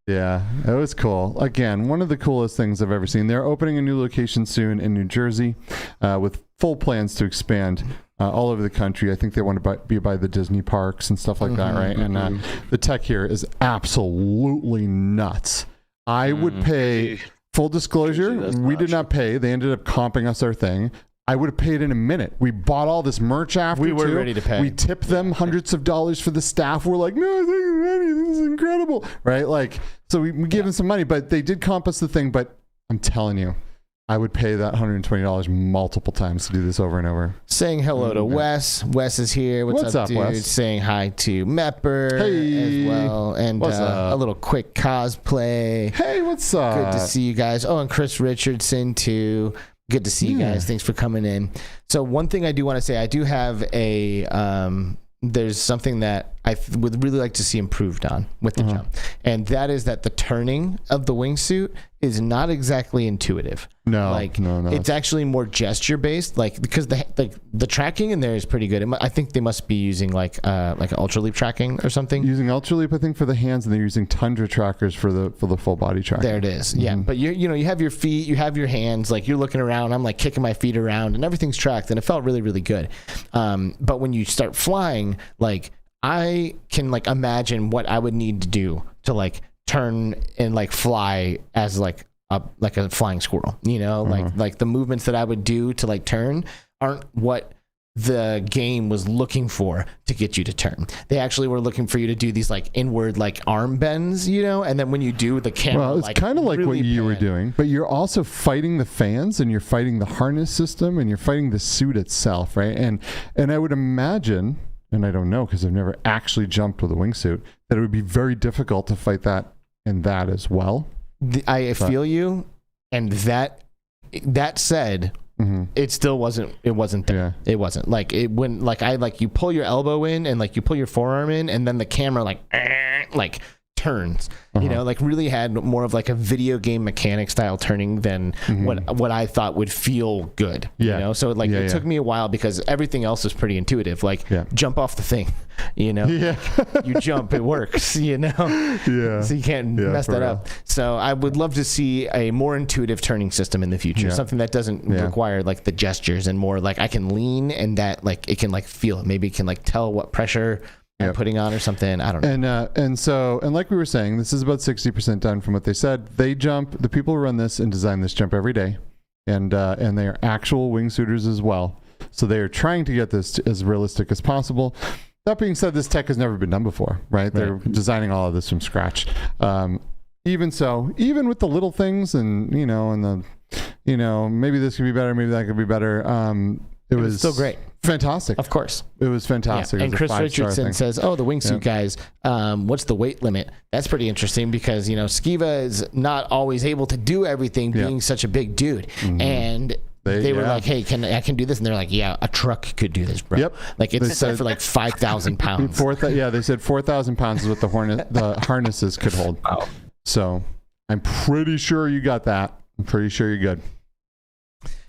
Yeah, it was cool. Again, one of the coolest things I've ever seen. They're opening a new location soon in New Jersey with full plans to expand all over the country. I think they want to be by the Disney parks and stuff like that, right? And the tech here is absolutely nuts. I would pay, full disclosure, we did not pay. They ended up comping us our thing. I would have paid in a minute. We bought all this merch after. We were ready to pay. We tipped them hundreds of dollars for the staff. We're like, no, this is incredible, right? Like, so we gave them some money, but they did comp us the thing. But I'm telling you, I would pay that $120 multiple times to do this over and over. Saying hello to Wes. Wes is here. What's up, dude? Wes? Saying hi to Mepper as well. And a little quick cosplay. Hey, what's up? Good to see you guys. Oh, and Chris Richardson too. Good to see you guys. Thanks for coming in. So one thing I do want to say, I do have there's something that I would really like to see improved on with the jump. And that is that the turning of the wingsuit is not exactly intuitive. No, it's actually more gesture based, like, because the tracking in there is pretty good. I think they must be using like an Ultra Leap tracking or something. Using Ultra Leap, I think, for the hands, and they're using Tundra trackers for the full body tracking. There it is. Yeah, but you have your feet, you have your hands, like you're looking around. I'm like kicking my feet around, and everything's tracked, and it felt really, really good. But when you start flying, like, I can like imagine what I would need to do to like turn and like fly as like a flying squirrel, like the movements that I would do to like turn aren't what the game was looking for to get you to turn. They actually were looking for you to do these like inward like arm bends, and then when you do the camera, well, it's kind of like really what you were doing, but you're also fighting the fans, and you're fighting the harness system, and you're fighting the suit itself, right? And I would imagine, and I don't know because I've never actually jumped with a wingsuit, that it would be very difficult to fight that and that as well. I feel you, and that said, it still wasn't. It wasn't there. Yeah. It wasn't like it when like you pull your elbow in and like you pull your forearm in, and then the camera like turns. Like really had more of like a video game mechanic style turning than what I thought would feel good. So like it took me a while because everything else is pretty intuitive. Like jump off the thing, you jump, it works. So you can't mess that up. So I would love to see a more intuitive turning system in the future. Something that doesn't require like the gestures, and more like I can lean and that like it can like feel it. Maybe it can like tell what pressure I'm putting on or something. I don't know. And like we were saying, this is about 60% done from what they said. They jump. The people who run this and design this jump every day, and they are actual wingsuiters as well. So they are trying to get this as realistic as possible. That being said, this tech has never been done before, right? They're designing all of this from scratch. even so, even with the little things and, maybe this could be better, maybe that could be better. It was still great. Fantastic. Of course. It was fantastic. Yeah. And Chris Richardson says, the wingsuit guys, what's the weight limit? That's pretty interesting because, Skiva is not always able to do everything being such a big dude. Mm-hmm. And they were like, hey, I can do this? And they're like, yeah, a truck could do this, bro. Yep. Like it's set for like 5,000 pounds. They said 4,000 pounds is what the harnesses could hold. Wow. So I'm pretty sure you got that. I'm pretty sure you're good.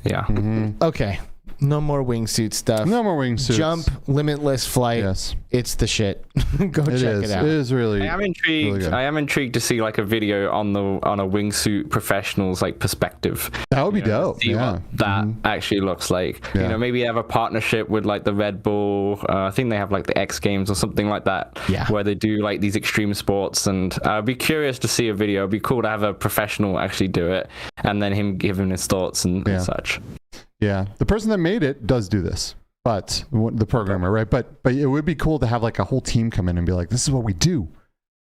Yeah. Mm-hmm. Okay. No more wingsuit stuff. No more wingsuits. Jump, limitless flight. Yes. It's the shit. Go check it out. It is really. I am intrigued. Really I am intrigued to see like a video on a wingsuit professional's like perspective. That would be dope. See what that actually looks like. Yeah. Maybe have a partnership with like the Red Bull. I think they have like the X Games or something like that. Yeah. Where they do like these extreme sports, and I'd be curious to see a video. It'd be cool to have a professional actually do it, and then him giving his thoughts and such. Yeah, the person that made it does do this, but the programmer, right? But it would be cool to have like a whole team come in and be like, "This is what we do.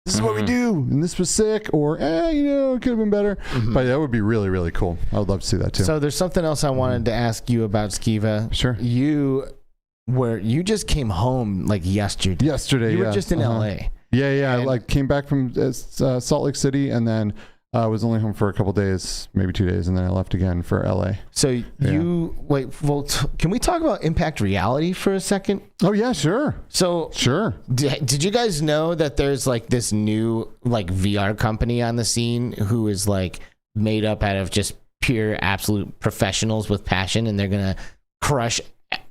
This is what we do," and this was sick, or it could have been better. Mm-hmm. But that would be really, really cool. I would love to see that too. So there's something else I wanted to ask you about, Skiva. Sure. You just came home like yesterday. You were just in LA. Yeah. I came back from Salt Lake City, and then I was only home for a couple days, maybe 2 days, and then I left again for LA. So can we talk about Impact Reality for a second? Oh yeah, sure. So sure. Did you guys know that there's like this new like VR company on the scene who is like made up out of just pure absolute professionals with passion, and they're gonna crush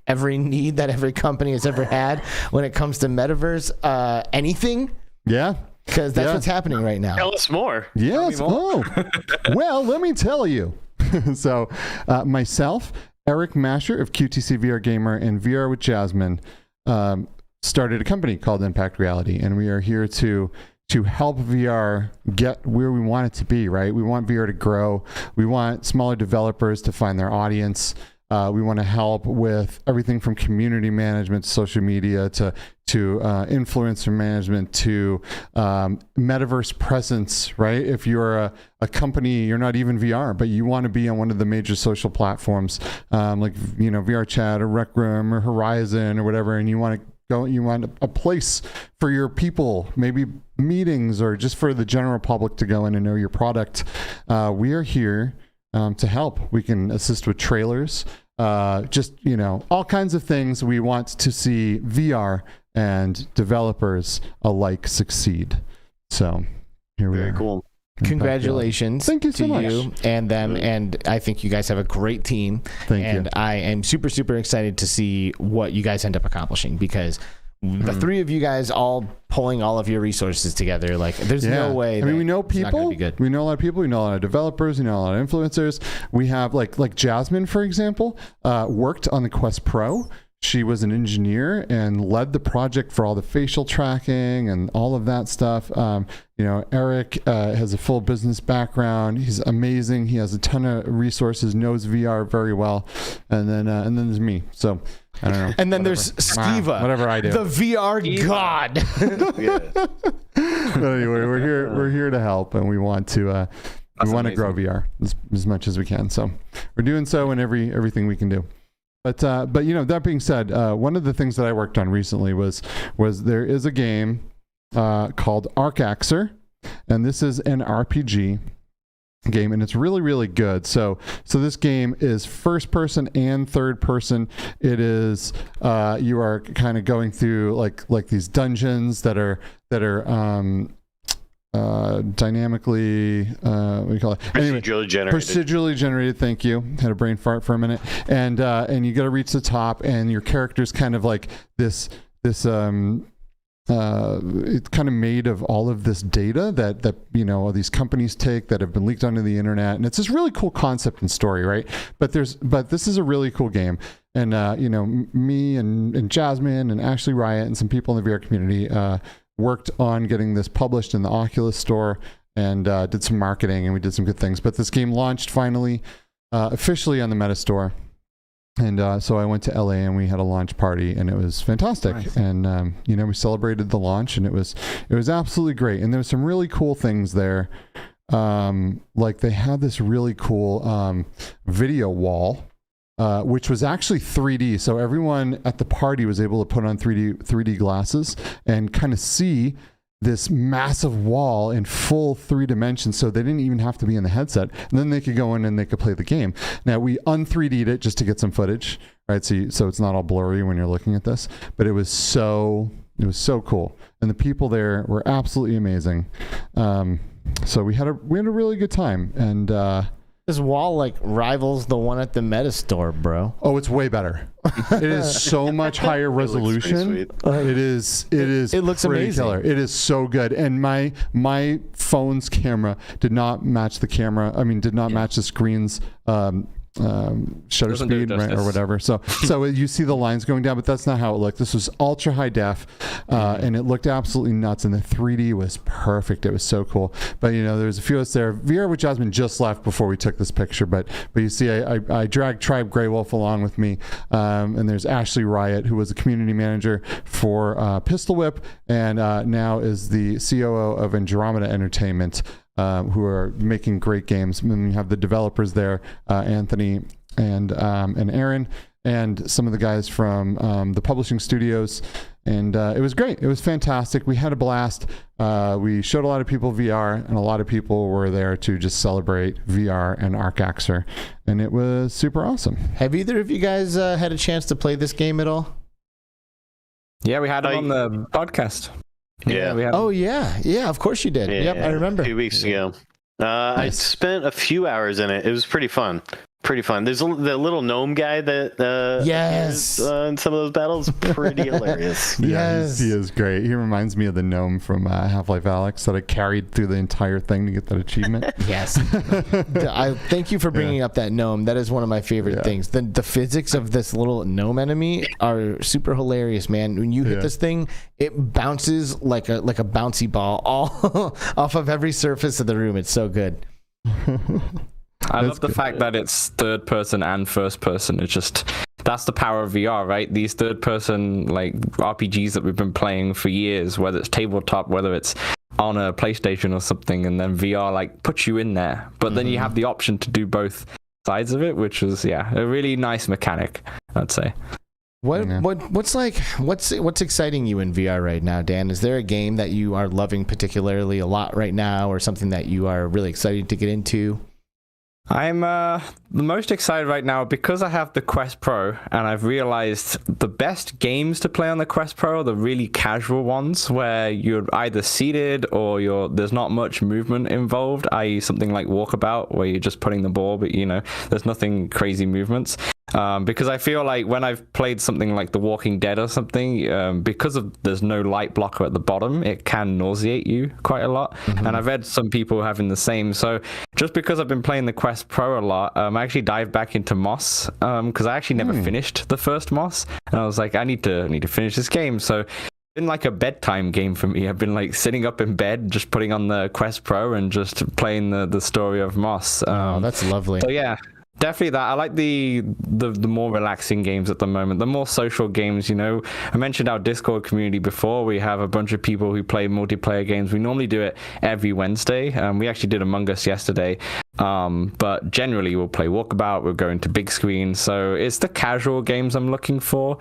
every need that every company has ever had when it comes to metaverse anything? Yeah. Because that's what's happening right now. Tell us more. Yes. Well, let me tell you. So myself, Eric Masher of Q2C VR Gamer and VR with Jasmine started a company called Impact Reality, and we are here to help VR get where we want it to be, right? We want VR to grow. We want smaller developers to find their audience. We want to help with everything from community management to social media to influencer management to metaverse presence, right? If you're a company, you're not even VR, but you want to be on one of the major social platforms, like VR Chat or Rec Room or Horizon or whatever, and you want a place for your people, maybe meetings or just for the general public to go in and know your product. We are here to help. We can assist with trailers, all kinds of things. We want to see VR and developers alike succeed. So here we are. Very cool. Congratulations. Thank you so much. You and them, and I think you guys have a great team. Thank you. And I am super, super excited to see what you guys end up accomplishing, because the three of you guys all pulling all of your resources together, like there's no way. I mean, we know people. We know a lot of people. We know a lot of developers. We know a lot of influencers. We have like Jasmine, for example, worked on the Quest Pro. She was an engineer and led the project for all the facial tracking and all of that stuff. Eric has a full business background. He's amazing. He has a ton of resources, knows VR very well. And then there's me. So I don't know. And then there's Skiva, whatever I do, the VR god. But anyway, we're here to help, and we want to grow VR as much as we can. So we're doing so in everything we can do. But that being said, one of the things that I worked on recently was there is a game called Arcaxer, and this is an RPG game, and it's really, really good. So this game is first person and third person. It is you are kind of going through like these dungeons that are dynamically what do you call it? Procedurally generated. Thank you. Had a brain fart for a minute. And you got to reach the top, and your character's kind of like this it's kind of made of all of this data that all these companies take that have been leaked onto the internet, and it's this really cool concept and story, right? But this is a really cool game, and me and Jasmine and Ashley Riot and some people in the VR community worked on getting this published in the Oculus store, and did some marketing, and we did some good things. But this game launched finally officially on the Meta Store, and so I went to LA and we had a launch party, and it was fantastic. Nice. And we celebrated the launch, and it was absolutely great. And there was some really cool things there. like they had this really cool video wall, which was actually 3D. So everyone at the party was able to put on 3D glasses and kind of see this massive wall in full 3 dimensions, so they didn't even have to be in the headset, and then they could go in and they could play the game. Now we un-3D'd it just to get some footage, right? So it's not all blurry when you're looking at this, but it was so cool, and the people there were absolutely amazing. So we had a really good time, and this wall like rivals the one at the Meta store, bro. Oh, it's way better. It is so much higher resolution. It looks amazing. Killer. It is so good. And my phone's camera did not match the camera. I mean, did not match the screen's shutter speed, right, or whatever. So you see the lines going down, but that's not how it looked. This was ultra high def, and it looked absolutely nuts. And the 3D was perfect. It was so cool. But there's a few of us there. VR with Jasmine just left before we took this picture. But you see, I dragged Tribe Grey Wolf along with me, and there's Ashley Riot, who was a community manager for Pistol Whip, and now is the COO of Andromeda Entertainment. Who are making great games. And then you have the developers there, Anthony and Aaron, and some of the guys from the publishing studios. And it was great. It was fantastic. We had a blast. We showed a lot of people VR, and a lot of people were there to just celebrate VR and Arcaxer. And it was super awesome. Have either of you guys had a chance to play this game at all? Yeah, we had it on the podcast. Yeah. Yeah, of course you did. Yeah, yep, I remember. 2 weeks ago. Nice. I spent a few hours in it. It was pretty fun. There's the little gnome guy that yes, in some of those battles, pretty hilarious. Yes, he is great. He reminds me of the gnome from Half-Life Alyx that I carried through the entire thing to get that achievement. Yes. I thank you for bringing up that gnome. That is one of my favorite things. The physics of this little gnome enemy are super hilarious, man. When you hit this thing, it bounces like a bouncy ball all off of every surface of the room. It's so good. I love the fact that it's third person and first person. It's just, that's the power of VR, right? These third person like RPGs that we've been playing for years, whether it's tabletop, whether it's on a PlayStation or something, and then VR like puts you in there. But then you have the option to do both sides of it, which is a really nice mechanic, I'd say. What's exciting you in VR right now, Dan? Is there a game that you are loving particularly a lot right now, or something that you are really excited to get into? I'm the most excited right now because I have the Quest Pro, and I've realized the best games to play on the Quest Pro are the really casual ones where you're either seated or there's not much movement involved, i.e. something like Walkabout where you're just putting the ball, but there's nothing crazy movements. Because I feel like when I've played something like The Walking Dead or something, because there's no light blocker at the bottom, it can nauseate you quite a lot. And I've read some people having the same. So just because I've been playing the Quest Pro a lot, I actually dived back into Moss because I actually never finished the first Moss, and I was like, I need to finish this game. So it's been like a bedtime game for me. I've been like sitting up in bed, just putting on the Quest Pro and just playing the story of Moss. Oh, that's lovely. So yeah. Definitely that. I like the more relaxing games at the moment, the more social games. I mentioned our Discord community before. We have a bunch of people who play multiplayer games. We normally do it every Wednesday. We actually did Among Us yesterday. But generally we'll play Walkabout. We'll go into big screen. So it's the casual games I'm looking for.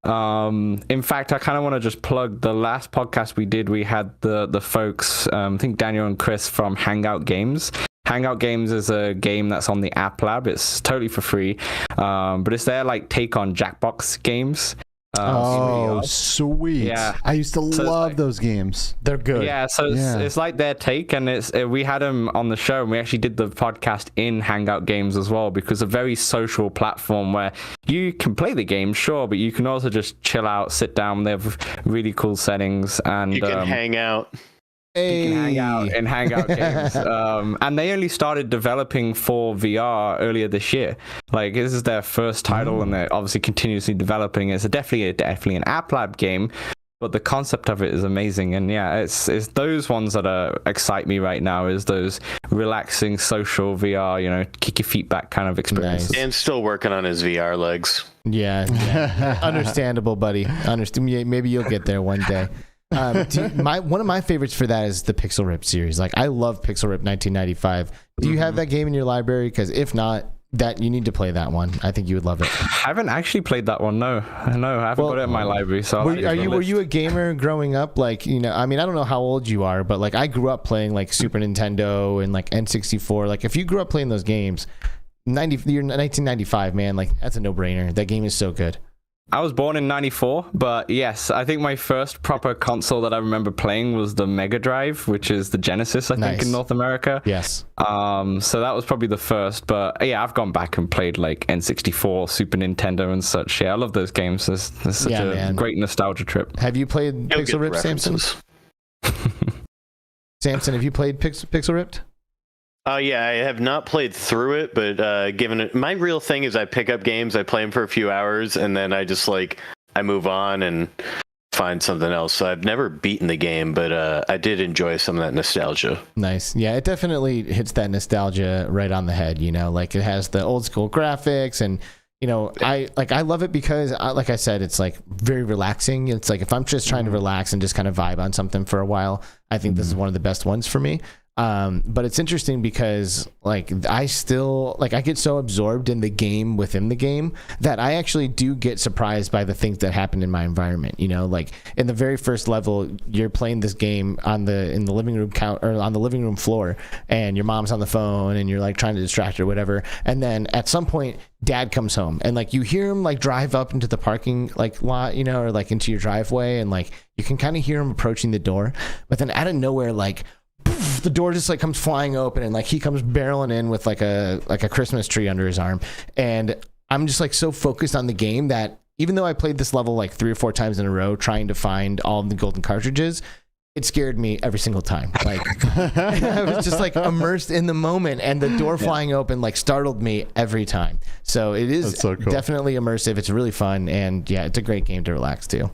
In fact, I kind of want to just plug the last podcast we did. We had the folks, I think Daniel and Chris from Hangout Games. Hangout Games is a game that's on the App Lab. It's totally for free, but it's their like take on Jackbox games. Oh, sweet! Yeah, I used to love those games. They're good. Yeah, so it's like their take, and we had them on the show, and we actually did the podcast in Hangout Games as well, because a very social platform where you can play the game, sure, but you can also just chill out, sit down. They have really cool settings, and you can hang out. You can hang out in Hangout Games. And they only started developing for VR earlier this year. Like, this is their first title, and they're obviously continuously developing. It's definitely an App Lab game, but the concept of it is amazing. And yeah, it's those ones that excite me right now, is those relaxing social VR, kick your feet back kind of experiences. Nice. And still working on his VR legs. Yeah. Understandable, buddy. Maybe you'll get there one day. One of my favorites for that is the Pixel Rip series. Like, I love Pixel Rip 1995. Do you have that game in your library? Because if not, that you need to play that one. I think you would love it. I haven't actually played that one. No, I haven't got it in my library. So were you a gamer growing up? Like, you know, I mean, I don't know how old you are, but like I grew up playing like Super Nintendo and like N64. Like, if you grew up playing those games, you're 1995, man. Like, that's a no-brainer. That game is so good. I was born in 94, but yes, I think my first proper console that I remember playing was the Mega Drive, which is the Genesis, I think, in North America. Yes. So that was probably the first, but yeah, I've gone back and played like N64, Super Nintendo and such. Yeah, I love those games. There's such a great nostalgia trip. Have you played Pixel Ripped, Samson? Samson, have you played Pixel Ripped? Yeah, I have not played through it, but given it, my real thing is I pick up games, I play them for a few hours, and then I just I move on and find something else. So I've never beaten the game, but I did enjoy some of that nostalgia. Nice. Yeah, it definitely hits that nostalgia right on the head, you know, like it has the old school graphics and, you know, I love it because like I said, it's like very relaxing. It's like if I'm just trying to relax and just kind of vibe on something for a while, I think this is one of the best ones for me. But it's interesting because like I get so absorbed in the game within the game that I actually do get surprised by the things that happen in my environment. You know, like in the very first level, you're playing this game in the living room on the living room floor, and your mom's on the phone, and you're like trying to distract her, or whatever. And then at some point, Dad comes home, and like you hear him like drive up into the parking like lot, you know, or like into your driveway, and like you can kind of hear him approaching the door, but then out of nowhere, like the door just like comes flying open and like he comes barreling in with like a Christmas tree under his arm, and I'm just like so focused on the game that even though I played this level like 3 or 4 times in a row trying to find all of the golden cartridges, it scared me every single time. Like I was just like immersed in the moment, and the door flying open like startled me every time. So it is definitely immersive. It's really fun, and yeah, it's a great game to relax to.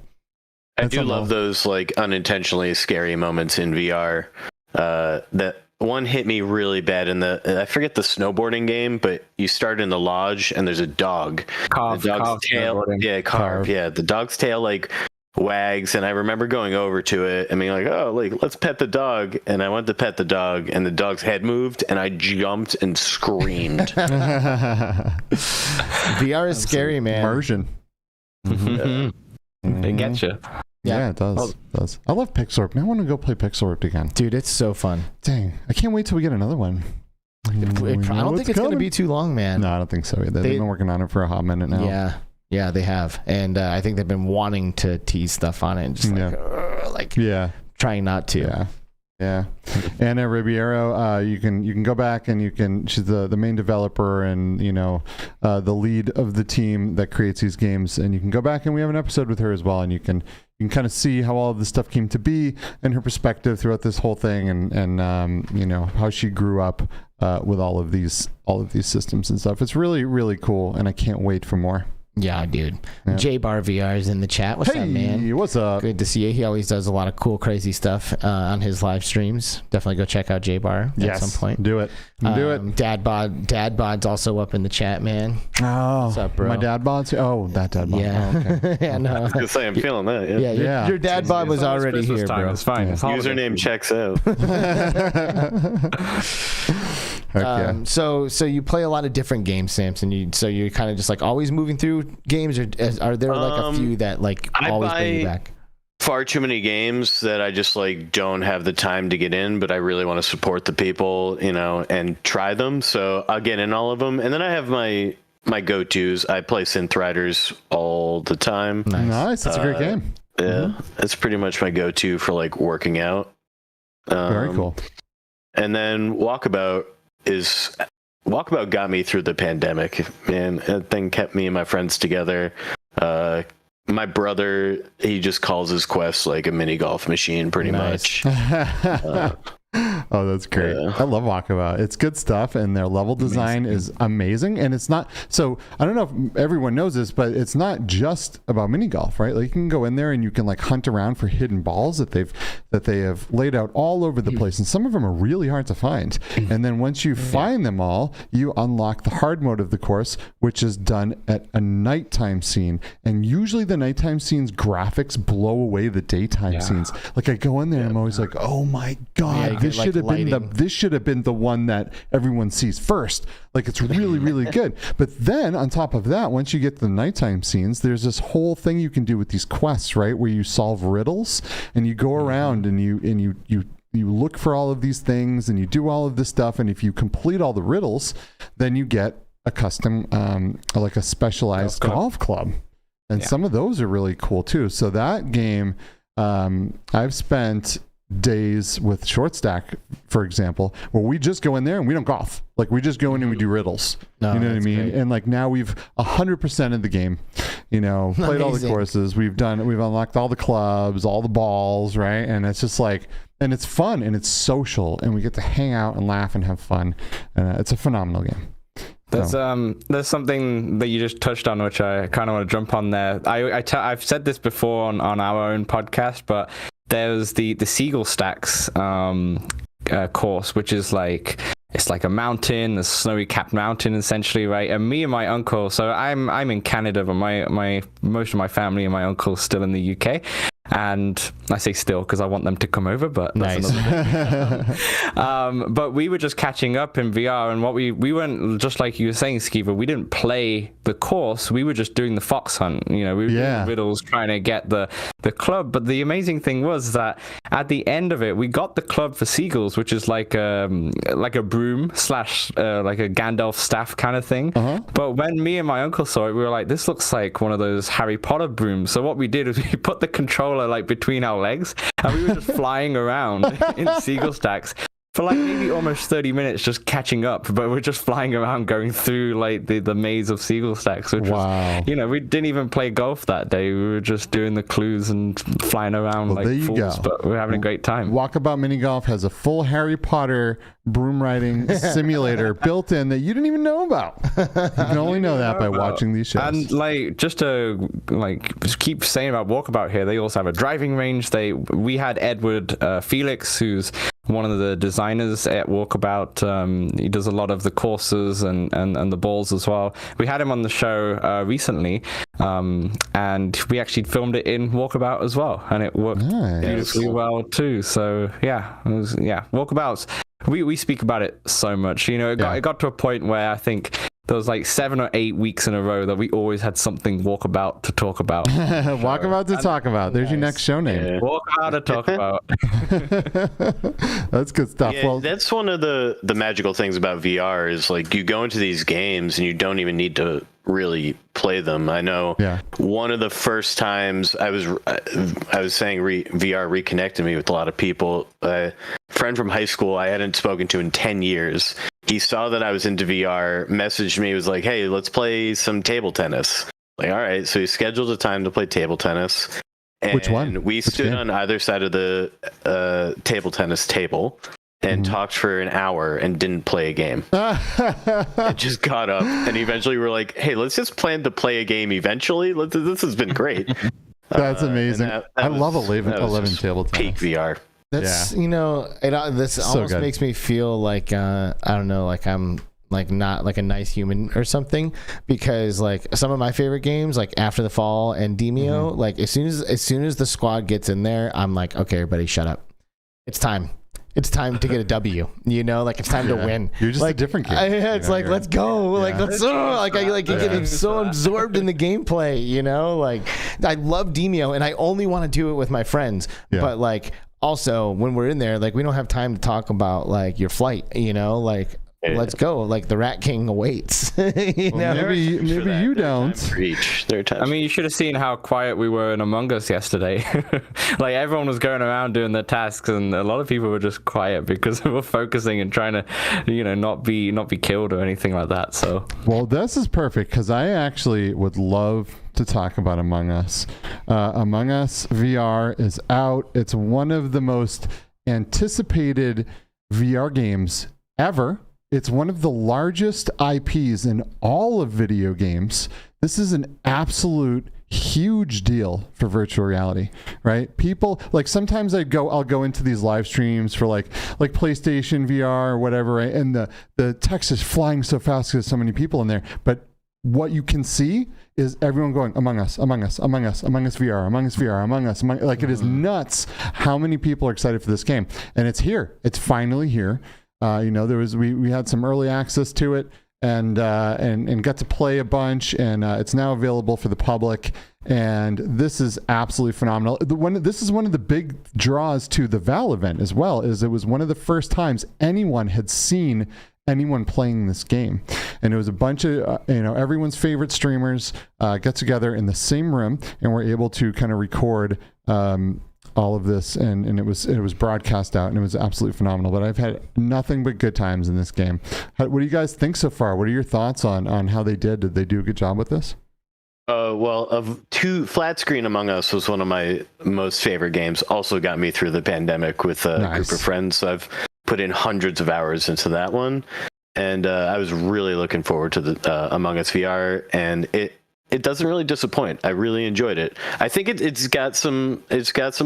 I do love those like unintentionally scary moments in VR. That one hit me really bad in I forget the snowboarding game, but you start in the lodge and there's a dog. The dog's tail. Yeah, carve. Yeah, the dog's tail like wags, and I remember going over to it and being like, oh, like let's pet the dog. And I went to pet the dog, and the dog's head moved, and I jumped and screamed. VR is scary, man. Immersion. It gets you. Yeah, it does. I love Pixel Ripped. I want to go play Pixel Ripped again. Dude, it's so fun. Dang, I can't wait till we get another one. I don't think it's going to be too long, man. No, I don't think so either. They've been working on it for a hot minute now. Yeah, they have. And I think they've been wanting to tease stuff on it and just trying not to. Yeah. Anna Ribeiro, you can go back and she's the main developer and, you know, the lead of the team that creates these games, and you can go back and we have an episode with her as well, and you can kind of see how all of this stuff came to be and her perspective throughout this whole thing, and you know, how she grew up with all of these systems and stuff. It's really, really cool, and I can't wait for more. Yeah, dude. Yeah. J-Bar VR is in the chat. What's up, man? What's up? Good to see you. He always does a lot of cool, crazy stuff on his live streams. Definitely go check out J-Bar at some point. Do it. Do it. Dad Bod's also up in the chat, man. Oh, what's up, bro? My Dad Bod's? Oh, that Dad Bod. Yeah. Oh, okay. Yeah, no. I was going to say, I'm feeling that. Yeah, your Dad Bod was already here, bro. It's fine. It's username checks out. So you play a lot of different games, Samson. So you're kind of just like always moving through games, or are there like a few that like always bring you back? Far too many games that I just like don't have the time to get in, but I really want to support the people, you know, and try them. So I'll get in all of them, and then I have my go-tos. I play Synth Riders all the time. Nice. That's a great game. Yeah, it's pretty much my go-to for like working out. Very cool. And then Walkabout got me through the pandemic, man. That thing kept me and my friends together. My brother, he just calls his Quest like a mini golf machine, pretty much. Oh, Oh, that's great. I love Walkabout. It's good stuff, and their level design is amazing. And it's not, so I don't know if everyone knows this, but it's not just about mini golf, right? Like you can go in there and you can like hunt around for hidden balls that they have laid out all over the place, and some of them are really hard to find. And then once you find them all, you unlock the hard mode of the course, which is done at a nighttime scene. And usually the nighttime scenes graphics blow away the daytime scenes. Like I go in there and I'm always like, oh my god, this should have been the one that everyone sees first. Like it's really, really good. But then on top of that, once you get to the nighttime scenes, there's this whole thing you can do with these quests, right? Where you solve riddles and you go around and you look for all of these things and you do all of this stuff. And if you complete all the riddles, then you get a custom, like a specialized golf club. And some of those are really cool too. So that game, I've spent days with Short Stack, for example, where we just go in there and we don't golf. Like we just go in and we do riddles. You know what I mean? Great. And like now we've 100% of the game, you know, played all the courses. We've unlocked all the clubs, all the balls, right? And it's just like, and it's fun and it's social and we get to hang out and laugh and have fun. It's a phenomenal game. There's something that you just touched on, which I kind of want to jump on there. I've said this before on our own podcast, but there's the Seagull Stacks course, which is like, it's like a mountain, a snowy capped mountain essentially, right? And me and my uncle, so I'm in Canada, but my most of my family and my uncle's still in the UK. And I say still because I want them to come over, but that's another thing. But we were just catching up in VR, and what we weren't, just like you were saying, Skeever, we didn't play the course. We were just doing the fox hunt. You know, we were doing riddles, trying to get the club. But the amazing thing was that at the end of it, we got the club for seagulls, which is like a broom slash like a Gandalf staff kind of thing. But when me and my uncle saw it, we were like, this looks like one of those Harry Potter brooms. So what we did is we put the controller like between our legs and we were just flying around in Seagull Stacks for like maybe almost 30 minutes just catching up, but we're just flying around going through like the maze of Seagull Stacks, which was, you know, we didn't even play golf that day. We were just doing the clues and flying around like fools, but we're having a great time. Walkabout Mini Golf has a full Harry Potter broom riding simulator built in that you didn't even know about. You can only know that by watching these shows. And like, just to like just keep saying about Walkabout here, they also have a driving range. We had Edward Felix, who's one of the designers at Walkabout. He does a lot of the courses and the balls as well. We had him on the show recently, and we actually filmed it in Walkabout as well, and it worked beautifully well too. So Walkabouts. We speak about it so much. You know, it got to a point where I think there was like 7 or 8 weeks in a row that we always had something Walkabout to talk about. Walkabout to talk about. There's your next show name. Yeah. Walkabout to talk about. That's good stuff. Yeah, well, that's one of the magical things about VR is like you go into these games and you don't even need to really play them. I know one of the first times I was saying VR reconnected me with a lot of people. A friend from high school I hadn't spoken to in 10 years. He saw that I was into VR, messaged me, was like, hey, let's play some table tennis. Like, all right. So he scheduled a time to play table tennis. And which one? We stood on either side of the table tennis table and talked for an hour and didn't play a game. It just got up, and eventually we're like, hey, let's just plan to play a game eventually. This has been great. That's amazing. I love 11 table tennis. Peak VR. That's, you know, this so almost good. Makes me feel like, I don't know, like I'm like not like a nice human or something, because like some of my favorite games, like After the Fall and Demio, like as soon as the squad gets in there, I'm like, okay, everybody shut up. It's time to get a W, you know, like it's time to win. You're just like, a different kid. It's like, let's go. Like, let's, I get so absorbed in the gameplay, you know, like I love Demio and I only want to do it with my friends, but like, also when we're in there, like we don't have time to talk about like your flight, you know, like let's go, like the Rat King awaits. You know? Maybe you don't. I mean, you should have seen how quiet we were in Among Us yesterday. Like everyone was going around doing their tasks, and a lot of people were just quiet because we were focusing and trying to, you know, not be killed or anything like that. So well, this is perfect because I actually would love to talk about Among Us. Among Us VR is out. It's one of the most anticipated VR games ever. It's one of the largest IPs in all of video games. This is an absolute huge deal for virtual reality, right? People like sometimes I'll go into these live streams for like PlayStation VR or whatever, right? And the text is flying so fast because there's so many people in there. But what you can see is everyone going Among Us, Among Us, Among Us, Among Us VR, Among Us VR, Among Us. Like it is nuts how many people are excited for this game, and it's here. It's finally here. We had some early access to it. And got to play a bunch, and it's now available for the public. And this is absolutely phenomenal. This is one of the big draws to the Val event as well. Is it was one of the first times anyone had seen anyone playing this game, and it was a bunch of everyone's favorite streamers get together in the same room, and were able to kind of record all of this, and it was broadcast out, and it was absolutely phenomenal. But I've had nothing but good times in this game. What do you guys think so far? What are your thoughts on how they did? Did they do a good job with this? Flat Screen Among Us was one of my most favorite games. Also got me through the pandemic with a group of friends. So I've put in hundreds of hours into that one, and I was really looking forward to the Among Us VR, and it doesn't really disappoint. I really enjoyed it. I think it's got some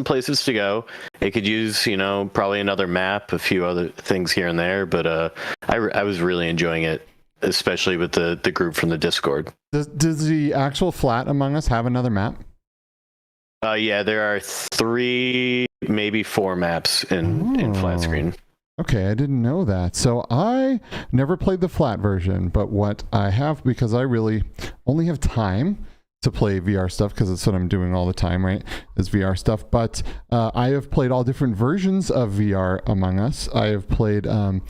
places to go. It could use, probably another map, a few other things here and there, but I was really enjoying it, especially with the group from the Discord. Does the actual Flat Among Us have another map? Yeah, there are 3, maybe 4 maps in Flat Screen. Okay, I didn't know that. So I never played the flat version, but what I have, because I really only have time to play VR stuff, because it's what I'm doing all the time, right, is VR stuff. But I have played all different versions of VR Among Us. I have played the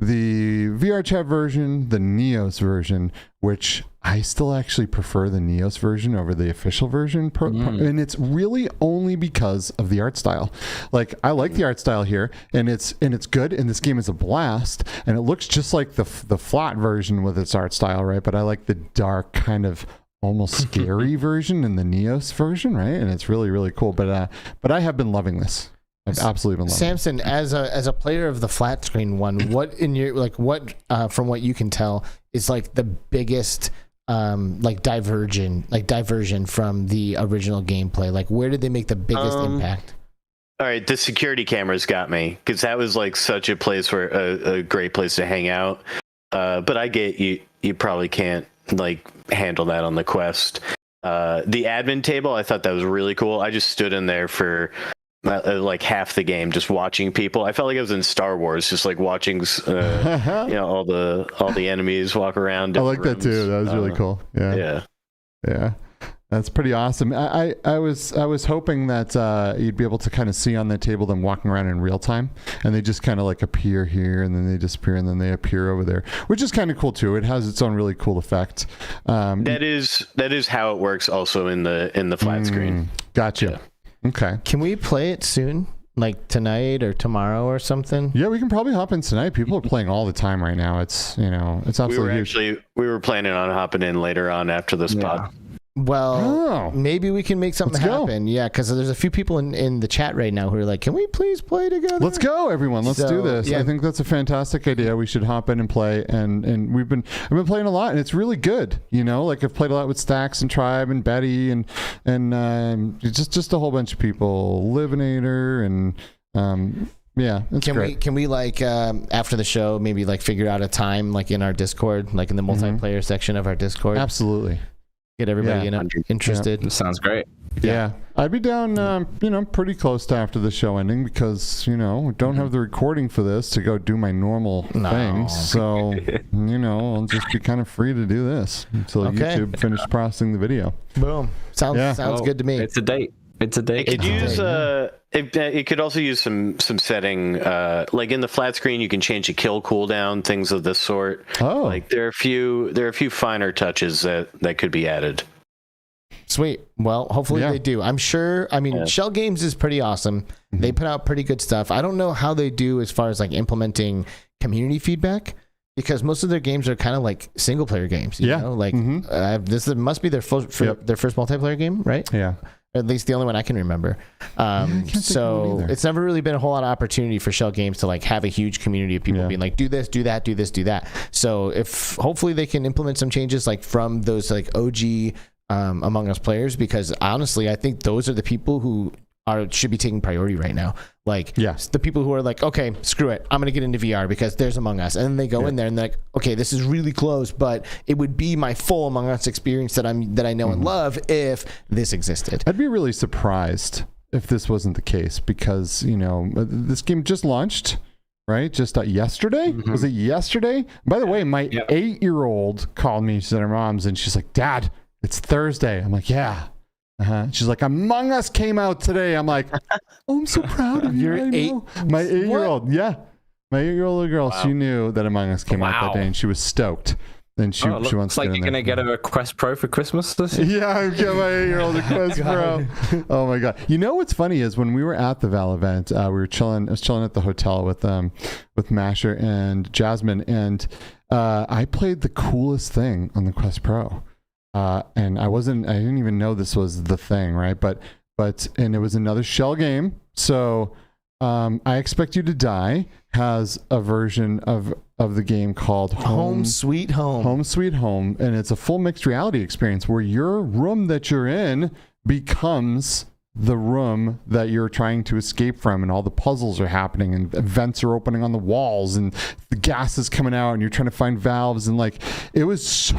VR chat version, the Neos version, which I still actually prefer the Neos version over the official version. And it's really only because of the art style. Like, I like the art style here, and it's good, and this game is a blast, and it looks just like the flat version with its art style, right? But I like the dark kind of almost scary version in the Neos version, right? And it's really, really cool. But I have been loving this. I've absolutely been loving Samson, it. as a player of the flat screen one, what in your from what you can tell is like the biggest diversion from the original gameplay? Like, where did they make the biggest impact? All right, the security cameras got me, because that was like such a place where a great place to hang out. But I get you probably can't like handle that on the Quest. The admin table, I thought that was really cool. I just stood in there for like half the game just watching people. I felt like I was in Star Wars, just like watching all the enemies walk around. I like that too. That was really cool. Yeah. That's pretty awesome. I was hoping that you'd be able to kind of see on the table them walking around in real time, and they just kind of like appear here, and then they disappear, and then they appear over there, which is kind of cool too. It has its own really cool effect. That is how it works also in the flat screen. Gotcha. Yeah. Okay. Can we play it soon? Like tonight or tomorrow or something? Yeah, we can probably hop in tonight. People are playing all the time right now. It's absolutely we were planning on hopping in later on after this pod. Well, maybe we can make something happen. Yeah, because there's a few people in the chat right now who are like, can we please play together? Let's go, everyone. Let's do this. Yeah. I think that's a fantastic idea. We should hop in and play. And I've been playing a lot, and it's really good. Like I've played a lot with Stacks and Tribe and Betty and just a whole bunch of people. Livinator and it's great. Can we like after the show maybe like figure out a time like in our Discord, like in the multiplayer section of our Discord? Absolutely. Get everybody interested. Yeah. Sounds great. Yeah. I'd be down, pretty close to after the show ending, because, don't have the recording for this to go do my normal things. So, I'll just be kind of free to do this until YouTube finishes processing the video. Boom. Sounds good to me. It's a date. It could use it could also use some setting, like in the flat screen you can change the kill cooldown, things of this sort. Oh, like there are a few finer touches that could be added. Sweet. Well, hopefully they do. I'm sure. I mean, Shell Games is pretty awesome. They put out pretty good stuff. I don't know how they do as far as like implementing community feedback, because most of their games are kind of like single player games. You know? Like this must be their first multiplayer game, right? Yeah. At least the only one I can remember. So it's never really been a whole lot of opportunity for Shell Games to like have a huge community of people being like, do this, do that, do this, do that. So if hopefully they can implement some changes like from those like OG Among Us players, because honestly, I think those are the people who should be taking priority right now. Like the people who are like, okay, screw it, I'm gonna get into VR because there's Among Us, and then they go in there and they're like, okay, this is really close, but it would be my full Among Us experience that I know and love if this existed. I'd be really surprised if this wasn't the case, because this game just launched, right? Just yesterday? Was it yesterday? By the way, my 8-year-old called me. She's at her mom's and she's like, Dad, it's Thursday. I'm like, yeah. She's like, Among Us came out today. I'm like, oh, I'm so proud of you. My 8-year-old, my 8-year-old girl, she knew that Among Us came out that day, and she was stoked. And she wants like you're gonna get a Quest Pro for Christmas this year. Yeah, I'm getting my 8-year-old a Quest Pro. Oh my god! You know what's funny is when we were at the Val event, we were chilling. I was chilling at the hotel with Masher and Jasmine, and I played the coolest thing on the Quest Pro. And I didn't even know this was the thing, right? But it was another Shell game. So I Expect You to Die has a version of the game called Home Sweet Home. Home Sweet Home, and it's a full mixed reality experience where your room that you're in becomes the room that you're trying to escape from, and all the puzzles are happening and vents are opening on the walls and the gas is coming out and you're trying to find valves, and like it was so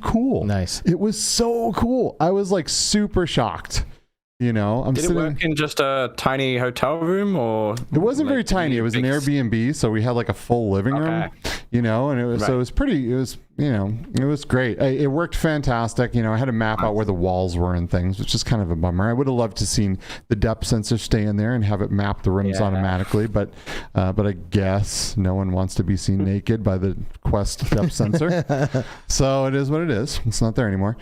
cool. Nice. It was so cool. I was like super shocked. Did it work in just a tiny hotel room, or it wasn't very tiny? It was an Airbnb, so we had like a full living room, and it was so it was pretty. It was it was great. It worked fantastic. I had to map out where the walls were and things, which is kind of a bummer. I would have loved to seen the depth sensor stay in there and have it map the rooms automatically, but I guess no one wants to be seen naked by the Quest depth sensor, so it is what it is. It's not there anymore.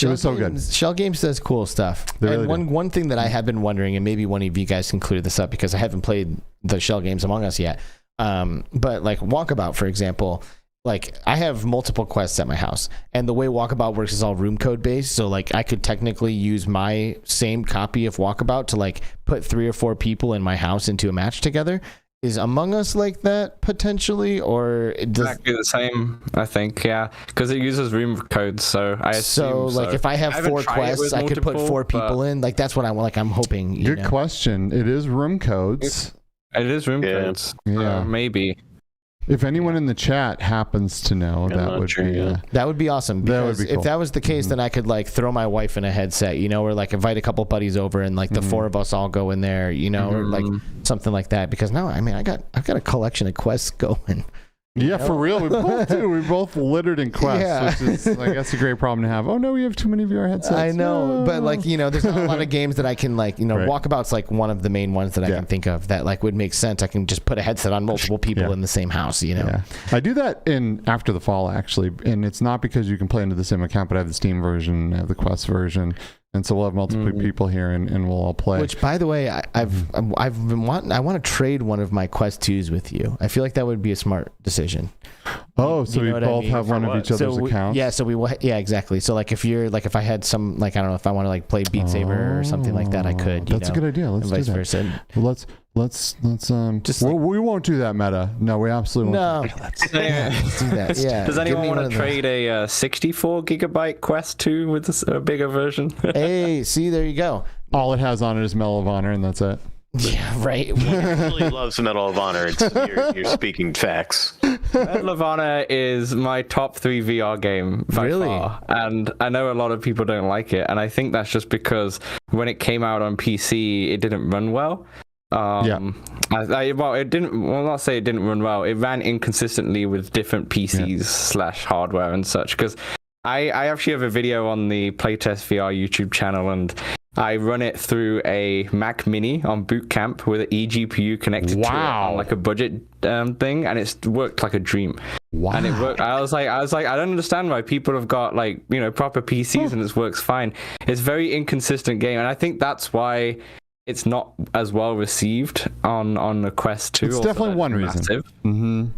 It was so good. Shell Games does cool stuff. Really one thing that I have been wondering, and maybe one of you guys can clear this up because I haven't played the Shell Games Among Us yet. But like Walkabout, for example, like I have multiple quests at my house, and the way Walkabout works is all room code based. So like I could technically use my same copy of Walkabout to like put 3 or 4 people in my house into a match together. Is Among Us like that potentially, or does exactly the same? I think, because it uses room codes. So I assume like if I have 4 quests, I could put 4 people in. Like that's what I want. Like I'm hoping. Good question. It is room codes. It is room codes. Yeah, maybe. If anyone in the chat happens to know, that would be awesome. That would be cool. If that was the case, then I could like throw my wife in a headset, or like invite a couple buddies over and like the 4 of us all go in there, or like something like that. Because now, I've got a collection of quests going. Yeah, for real. We both do. We both littered in quests, which is, I guess, a great problem to have. Oh no, we have too many VR headsets. I know, but like, there's not a lot of games that I can like, Walkabout's like one of the main ones that I can think of that like would make sense. I can just put a headset on multiple people in the same house, Yeah. I do that in After the Fall, actually, and it's not because you can play into the same account, but I have the Steam version, I have the Quest version. And so we'll have multiple people here, and we'll all play. Which, by the way, I've been wanting. I want to trade one of my Quest 2s with you. I feel like that would be a smart decision. Oh, so we both have one of each other's accounts. Yeah, so we will. Yeah, exactly. So like, if I had some, like, I don't know, if I want to like play Beat Saber or something like that, I could. That's a good idea. Let's do that. Versa. Well, let's just we won't do that, Meta. No, we absolutely won't. No, let's do that. Yeah. Does anyone want to trade a 64 gigabyte Quest 2 with a bigger version? Hey, see, there you go. All it has on it is Medal of Honor, and that's it. Yeah, right. Really loves Medal of Honor. You're speaking facts. Medal of Honor is my top 3 VR game by far, and I know a lot of people don't like it, and I think that's just because when it came out on PC, it didn't run well. It didn't. Well, not say it didn't run well. It ran inconsistently with different PCs / hardware and such. Because I actually have a video on the Playtest VR YouTube channel, and I run it through a Mac Mini on Boot Camp with an eGPU connected to it on like a budget thing, and it's worked like a dream. Wow. And it worked. I was like, I don't understand why people have got like proper PCs and it works fine. It's a very inconsistent game, and I think that's why it's not as well received on the Quest 2. It's definitely one reason.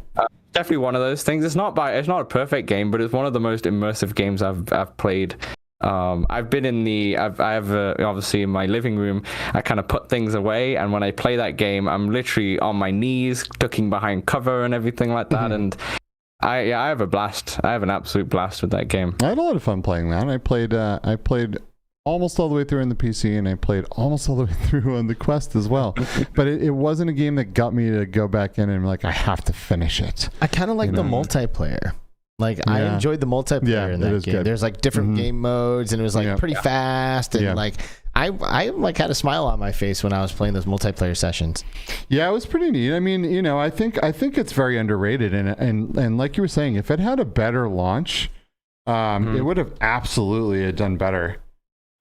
Definitely one of those things. It's not a perfect game, but it's one of the most immersive games I've played. I've been in I have obviously in my living room, I kind of put things away, and when I play that game, I'm literally on my knees, ducking behind cover and everything like that, and I have a blast. I have an absolute blast with that game. I had a lot of fun playing that. I played almost all the way through on the PC, and I played almost all the way through on the Quest as well. But it wasn't a game that got me to go back in and like, I have to finish it. I kind of like the multiplayer. Like, I enjoyed the multiplayer in that game. Good. There's like different game modes, and it was like pretty fast, and like I like had a smile on my face when I was playing those multiplayer sessions. Yeah, it was pretty neat. I mean, you know, I think it's very underrated, and like you were saying, if it had a better launch, it would have absolutely done better.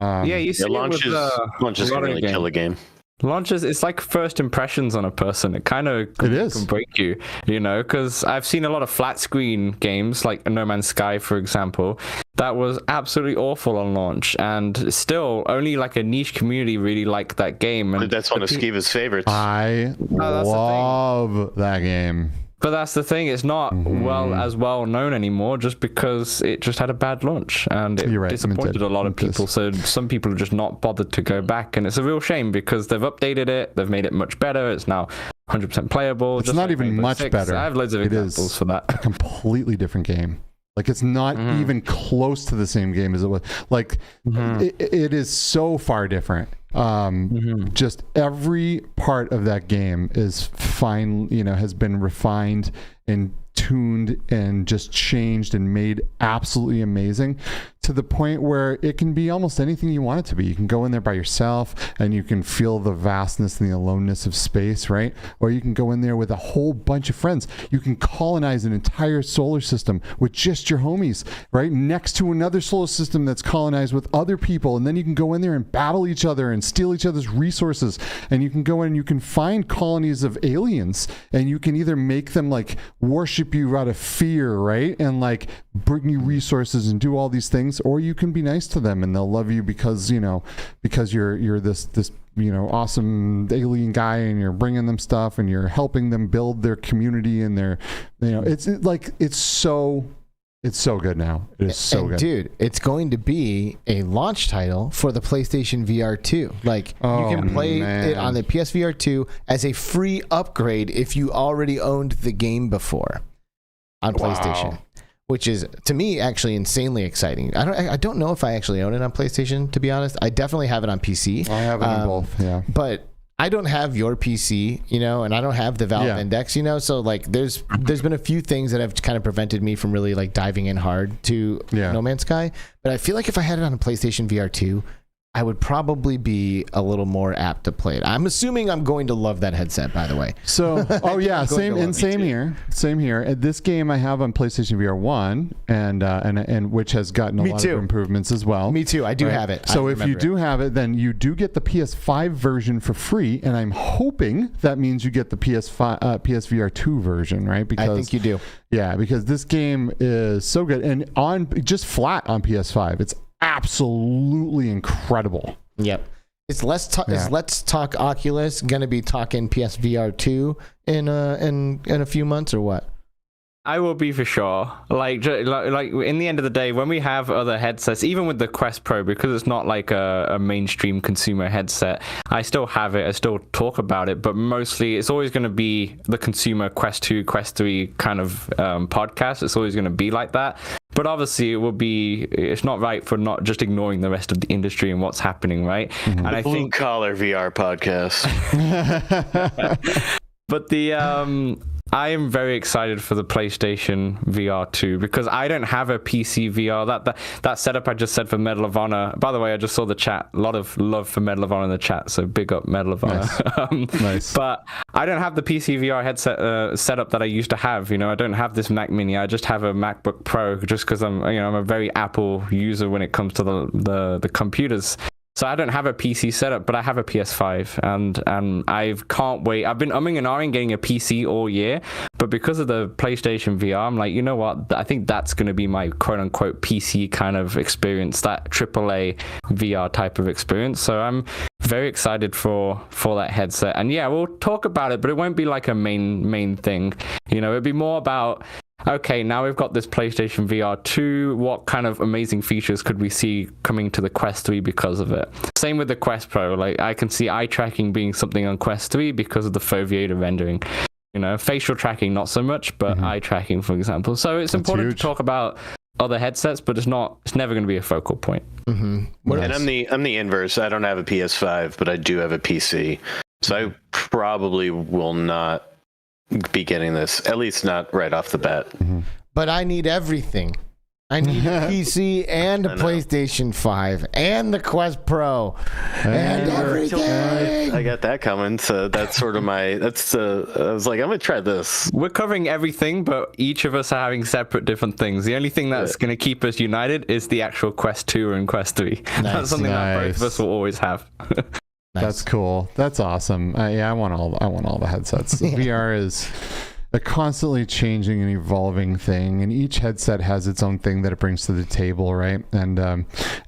You see, launches can really kill a game. Launches, it's like first impressions on a person. It kind of can break you, you know, because I've seen a lot of flat screen games like No Man's Sky, for example, that was absolutely awful on launch, and still only like a niche community really liked that game. And that's one of Skiva's favorites. I love that game. But that's the thing, it's not as well known anymore just because it just had a bad launch, and it disappointed a lot of people. So some people have just not bothered to go back, and it's a real shame because they've updated it, they've made it much better, it's now 100% playable. It's not even much better. I have loads of examples for that. A completely different game. Like, it's not even close to the same game as it was. Like, it is so far different. Just every part of that game is fine, you know, has been refined and tuned and just changed and made absolutely amazing, to the point where it can be almost anything you want it to be. You can go in there by yourself and you can feel the vastness and the aloneness of space, right? Or you can go in there with a whole bunch of friends. You can colonize an entire solar system with just your homies, right? Next to another solar system that's colonized with other people. And then you can go in there and battle each other and steal each other's resources. And you can go in and you can find colonies of aliens, and you can either make them like worship you out of fear, right? And like bring you resources and do all these things, or you can be nice to them and they'll love you because, you know, because you're this you know, awesome alien guy, and you're bringing them stuff and you're helping them build their community, and their, you know, it's so good now. It is so good. Dude, it's going to be a launch title for the PlayStation VR 2. Like, you can play it on the PSVR 2 as a free upgrade if you already owned the game before on PlayStation. Which is, to me, actually insanely exciting. I don't know if I actually own it on PlayStation, to be honest. I definitely have it on PC. I have it on both, yeah. But I don't have your PC, you know, and I don't have the Valve Index, you know, so like there's been a few things that have kind of prevented me from really like diving in hard to No Man's Sky. But I feel like if I had it on a PlayStation VR 2, I would probably be a little more apt to play it. I'm assuming I'm going to love that headset, by the way. So, same here. This game I have on PlayStation VR 1, and which has gotten a lot of improvements as well. Me too. I do have it. So if you do have it, then you do get the PS5 version for free, and I'm hoping that means you get the PSVR 2 version, right? Because I think you do. Yeah, because this game is so good, and on just flat on PS5, it's absolutely incredible. Yep. Is Let's Talk Oculus gonna be talking PSVR 2 in a few months, or what? I will be for sure. Like in the end of the day, when we have other headsets, even with the Quest Pro, because it's not like a mainstream consumer headset, I still have it. I still talk about it, but mostly it's always going to be the consumer Quest 2, Quest 3 kind of podcast. It's always going to be like that. But obviously, it's not right for not just ignoring the rest of the industry and what's happening, right? And I think blue collar VR podcast. But I am very excited for the PlayStation VR 2 because I don't have a PC VR. That setup I just said for Medal of Honor. By the way, I just saw the chat. A lot of love for Medal of Honor in the chat, so big up Medal of Honor. Nice. But I don't have the PC VR headset setup that I used to have. You know, I don't have this Mac Mini. I just have a MacBook Pro just because I'm a very Apple user when it comes to the computers. So I don't have a PC setup, but I have a PS5, and I can't wait. I've been umming and ahhing getting a PC all year, but because of the PlayStation VR, I'm like, you know what? I think that's going to be my quote-unquote PC kind of experience, that AAA VR type of experience. So I'm very excited for that headset. And yeah, we'll talk about it, but it won't be like a main thing. It'd be more about, okay, now we've got this PlayStation VR 2. What kind of amazing features could we see coming to the Quest 3 because of it? Same with the Quest Pro. Like, I can see eye tracking being something on Quest 3 because of the foveated rendering. Facial tracking, not so much, but eye tracking, for example. So it's important to talk about other headsets, but it's never going to be a focal point. And I'm the inverse. I don't have a PS5, but I do have a PC. So I probably will not be getting this, at least not right off the bat. But I need everything. I need a PC and a PlayStation 5 and the Quest Pro and everything. I got that coming, so that's sort of I was like, I'm gonna try this. We're covering everything, but each of us are having separate different things. The only thing that's going to keep us united is the actual Quest 2 and Quest 3. That's something that both of us will always have. That's cool. That's awesome. I want all the headsets. VR is a constantly changing and evolving thing, and each headset has its own thing that it brings to the table, right? And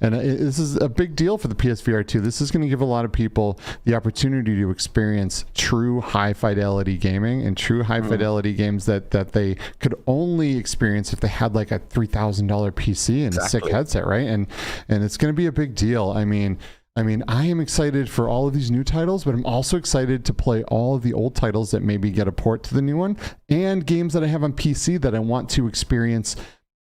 this is a big deal for the PSVR 2. This is going to give a lot of people the opportunity to experience true high fidelity gaming and true high fidelity games that they could only experience if they had like a $3,000 PC and a sick headset, right? And it's going to be a big deal. I mean, I am excited for all of these new titles, but I'm also excited to play all of the old titles that maybe get a port to the new one, and games that I have on PC that I want to experience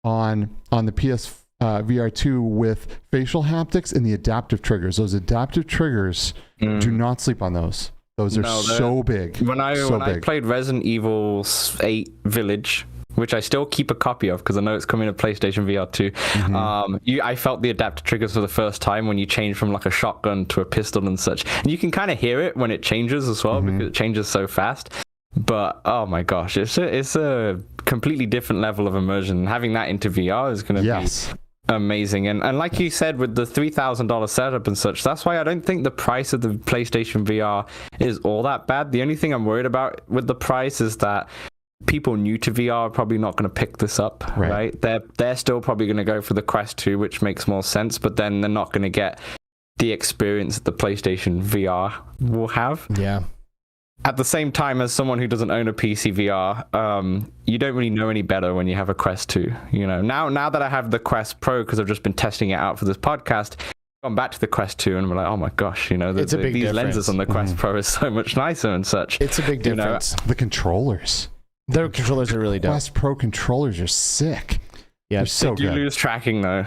on the PS VR 2 with facial haptics and the adaptive triggers. Those adaptive triggers, do not sleep on those. Those are so big. When I played Resident Evil 8 Village, which I still keep a copy of because I know it's coming to PlayStation VR 2. I felt the adaptive triggers for the first time when you change from like a shotgun to a pistol and such. And you can kind of hear it when it changes as well because it changes so fast. But oh my gosh, it's a completely different level of immersion. Having that into VR is going to be amazing. And like you said, with the $3,000 setup and such, that's why I don't think the price of the PlayStation VR is all that bad. The only thing I'm worried about with the price is that people new to VR are probably not going to pick this up, right? They're still probably going to go for the Quest 2, which makes more sense, but then they're not going to get the experience that the PlayStation VR will have. Yeah. At the same time, as someone who doesn't own a PC VR, you don't really know any better when you have a Quest 2. Now that I have the Quest Pro, because I've just been testing it out for this podcast, I've gone back to the Quest 2 and I'm like, oh my gosh, these lenses on the Quest Pro is so much nicer and such. It's a big difference. The controllers. Their controllers are really dope. Quest Pro controllers are sick. Yeah, they're so good. You lose tracking though,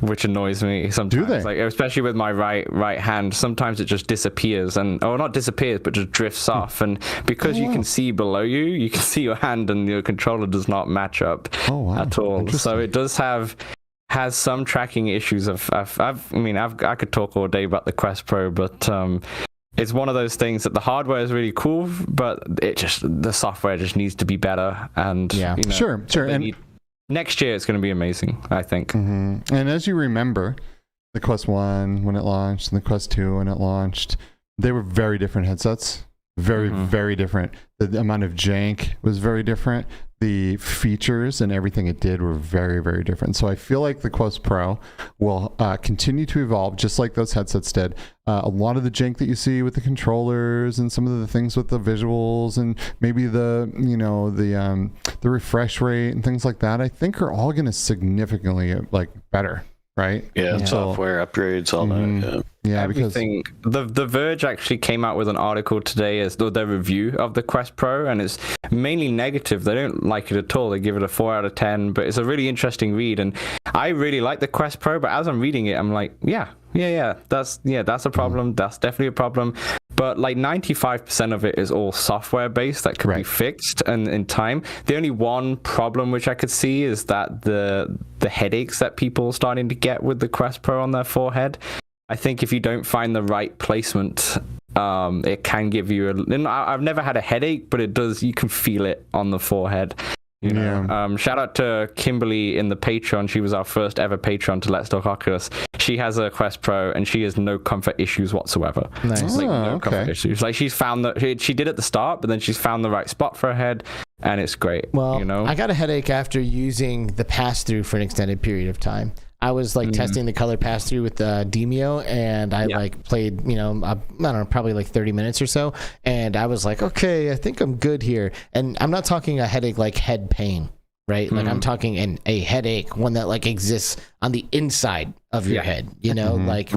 which annoys me sometimes. Do they? Like, especially with my right hand, sometimes it just disappears not disappears, but just drifts off. And because you can see below you, you can see your hand, and your controller does not match up at all. So it does has some tracking issues. I could talk all day about the Quest Pro, but it's one of those things that the hardware is really cool, but the software just needs to be better. And sure. And next year it's going to be amazing, I think. And as you remember, the Quest 1 when it launched and the Quest 2 when it launched, they were very different headsets. Very, very different. The amount of jank was very different. The features and everything it did were very, very different. So I feel like the Quest Pro will continue to evolve just like those headsets did. A lot of the jank that you see with the controllers and some of the things with the visuals and maybe the refresh rate and things like that, I think are all going to significantly better. Right? Yeah, software upgrades, all that. Yeah, everything. Because the Verge actually came out with an article today as their review of the Quest Pro, and it's mainly negative. They don't like it at all. They give it a 4 out of 10, but it's a really interesting read. And I really like the Quest Pro, but as I'm reading it, I'm like, that's a problem. That's definitely a problem. But like 95% of it is all software based that could be fixed and in time. The only one problem which I could see is that the headaches that people are starting to get with the Quest Pro on their forehead. I think if you don't find the right placement, it can give you I've never had a headache, but it does. You can feel it on the forehead. Shout out to Kimberly in the Patreon. She was our first ever Patreon to Let's Talk Oculus. She has a Quest Pro and she has no comfort issues whatsoever. Nice. Comfort issues. Like, she's found that she did at the start, but then she's found the right spot for her head, and it's great. Well, I got a headache after using the pass-through for an extended period of time. I was like testing the color pass through with Demio, and I like played, I don't know, probably like 30 minutes or so, and I was like, okay, I think I'm good here. And I'm not talking a headache like head pain, right? Like I'm talking a headache, one that like exists on the inside of your head, like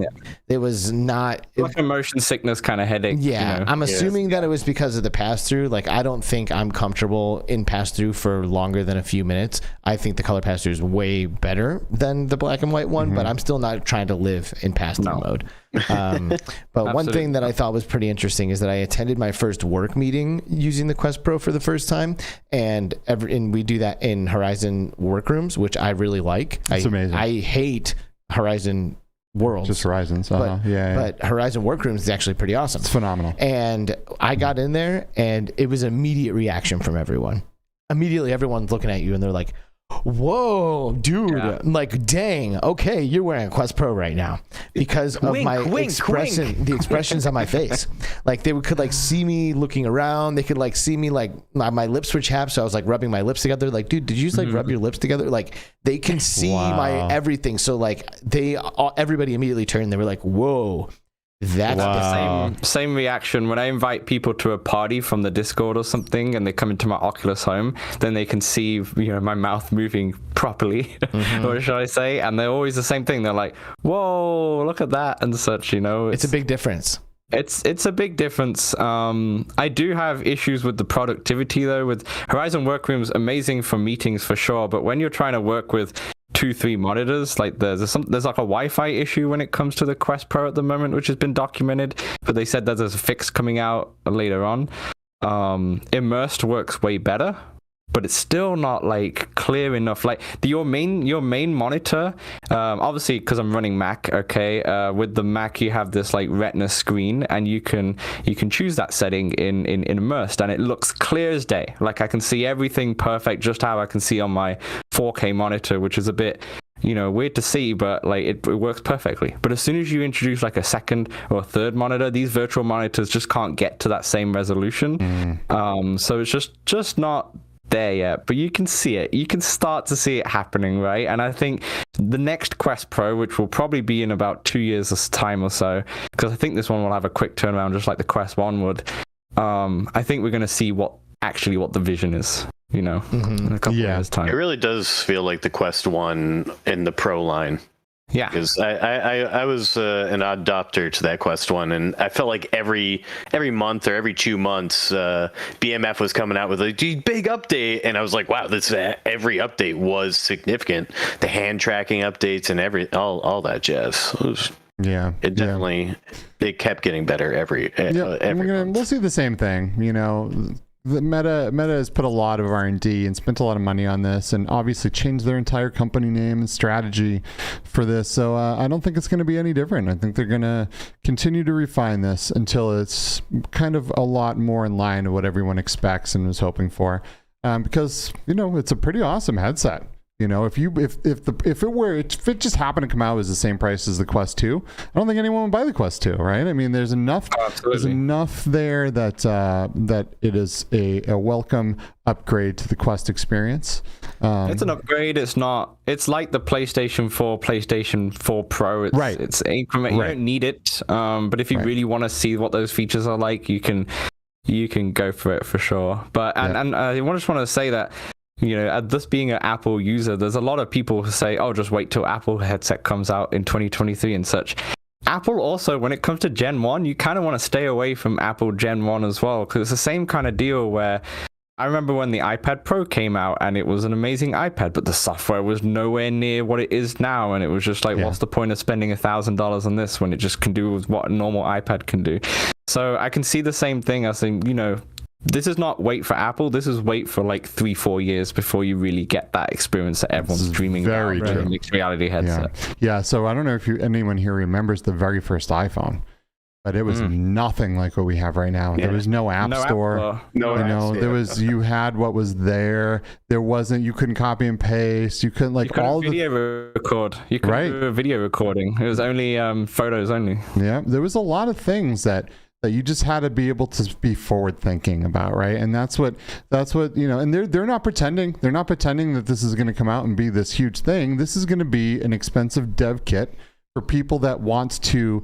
it was not like a motion sickness kind of headache. I'm assuming that it was because of the pass through. Like I don't think I'm comfortable in pass through for longer than a few minutes. I think the color pass through is way better than the black and white one, but I'm still not trying to live in pass through mode. But one thing that I thought was pretty interesting is that I attended my first work meeting using the Quest Pro for the first time, and we do that in Horizon workrooms, which I really like. That's amazing. I hate Horizon Worlds, just Horizons, but Horizon Workrooms is actually pretty awesome. It's phenomenal. And I got in there, and it was immediate reaction from everyone. Immediately, everyone's looking at you, and they're like, "Whoa, dude! Like, dang, okay, you're wearing a Quest Pro right now," because of the expressions on my face. Like they could like see me looking around. They could like see me like my lips were chapped, so I was like rubbing my lips together. Like, dude, did you just like rub your lips together? Like they can see my everything. So like everybody immediately turned. They were like, "Whoa." That's the same reaction when I invite people to a party from the Discord or something, and they come into my Oculus home. Then they can see, my mouth moving properly, or should I say? And they're always the same thing. They're like, "Whoa, look at that," and such. It's a big difference. It's a big difference. I do have issues with the productivity though. With Horizon Workrooms, amazing for meetings for sure, but when you're trying to work with 2-3 monitors, like there's like a Wi-Fi issue when it comes to the Quest Pro at the moment, which has been documented, but they said that there's a fix coming out later on. Immersed works way better, but it's still not like clear enough. Like your main monitor, obviously because I'm running Mac, with the Mac you have this like Retina screen, and you can choose that setting in immersed, and it looks clear as day. Like I can see everything perfect, just how I can see on my 4K monitor, which is a bit weird to see, but like it works perfectly. But as soon as you introduce like a second or a third monitor, these virtual monitors just can't get to that same resolution. So it's just not there yet, but you can see it. You can start to see it happening, right? And I think the next Quest Pro, which will probably be in about 2 years' time or so, because I think this one will have a quick turnaround just like the Quest 1 would. I think we're going to see what the vision is, in a couple of years' time. It really does feel like the Quest 1 in the Pro line. Yeah, because I was an adopter to that Quest 1, and I felt like every month or every 2 months, BMF was coming out with a big update, and I was like, wow, every update was significant. The hand tracking updates and all that jazz. It definitely it kept getting better every month. We'll see the same thing, The Meta has put a lot of R&D and spent a lot of money on this, and obviously changed their entire company name and strategy for this. So I don't think it's going to be any different. I think they're going to continue to refine this until it's kind of a lot more in line with what everyone expects and was hoping for. Because it's a pretty awesome headset. If it just happened to come out as the same price as the Quest 2, I don't think anyone would buy the Quest 2, right? I mean, there's enough there that it is a welcome upgrade to the Quest experience. It's an upgrade. It's like the PlayStation 4 Pro. It's increment. You don't need it. But if you really want to see what those features are like, you can go for it for sure. But and I just want to say that, this being an Apple user, there's a lot of people who say, oh, just wait till Apple headset comes out in 2023 and such. Apple also, when it comes to Gen 1, you kind of want to stay away from Apple Gen 1 as well, because it's the same kind of deal where I remember when the iPad Pro came out, and it was an amazing iPad, but the software was nowhere near what it is now, and it was just like, what's the point of spending $1,000 on this when it just can do what a normal iPad can do? So I can see the same thing. I think, this is not wait for Apple. This is wait for like 3-4 years before you really get that experience that everyone's dreaming about. Very true. Mixed reality headset. Yeah. So I don't know if anyone here remembers the very first iPhone, but it was nothing like what we have right now. There was no app store. You had what was there. There wasn't. You couldn't copy and paste. You couldn't record. You couldn't do a video recording. It was only photos only. Yeah. There was a lot of things that that you just had to be able to be forward thinking about, right? And that's what and they're not pretending that this is going to come out and be this huge thing. This is going to be an expensive dev kit for people that want to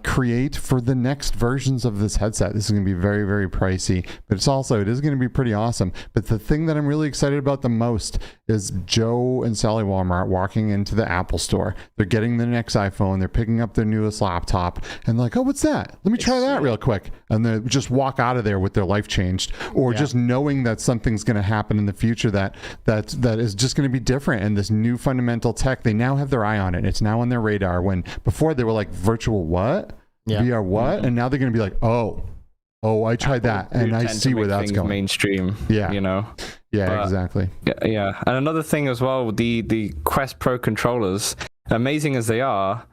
create for the next versions of this headset. This is going to be very, very pricey, but it is going to be pretty awesome. But the thing that I'm really excited about the most is Joe and Sally Walmart walking into the Apple store. They're getting the next iPhone. They're picking up their newest laptop and like, oh, what's that? Let me try that real quick. And they just walk out of there with their life changed, or just knowing that something's going to happen in the future that is just going to be different. And this new fundamental tech, they now have their eye on it. It's now on their radar. When before they were like virtual what? VR what? And now they're going to be like, oh, I tried that and I see where that's going. Mainstream. Yeah. But, exactly. Yeah. And another thing as well, the Quest Pro controllers, amazing as they are,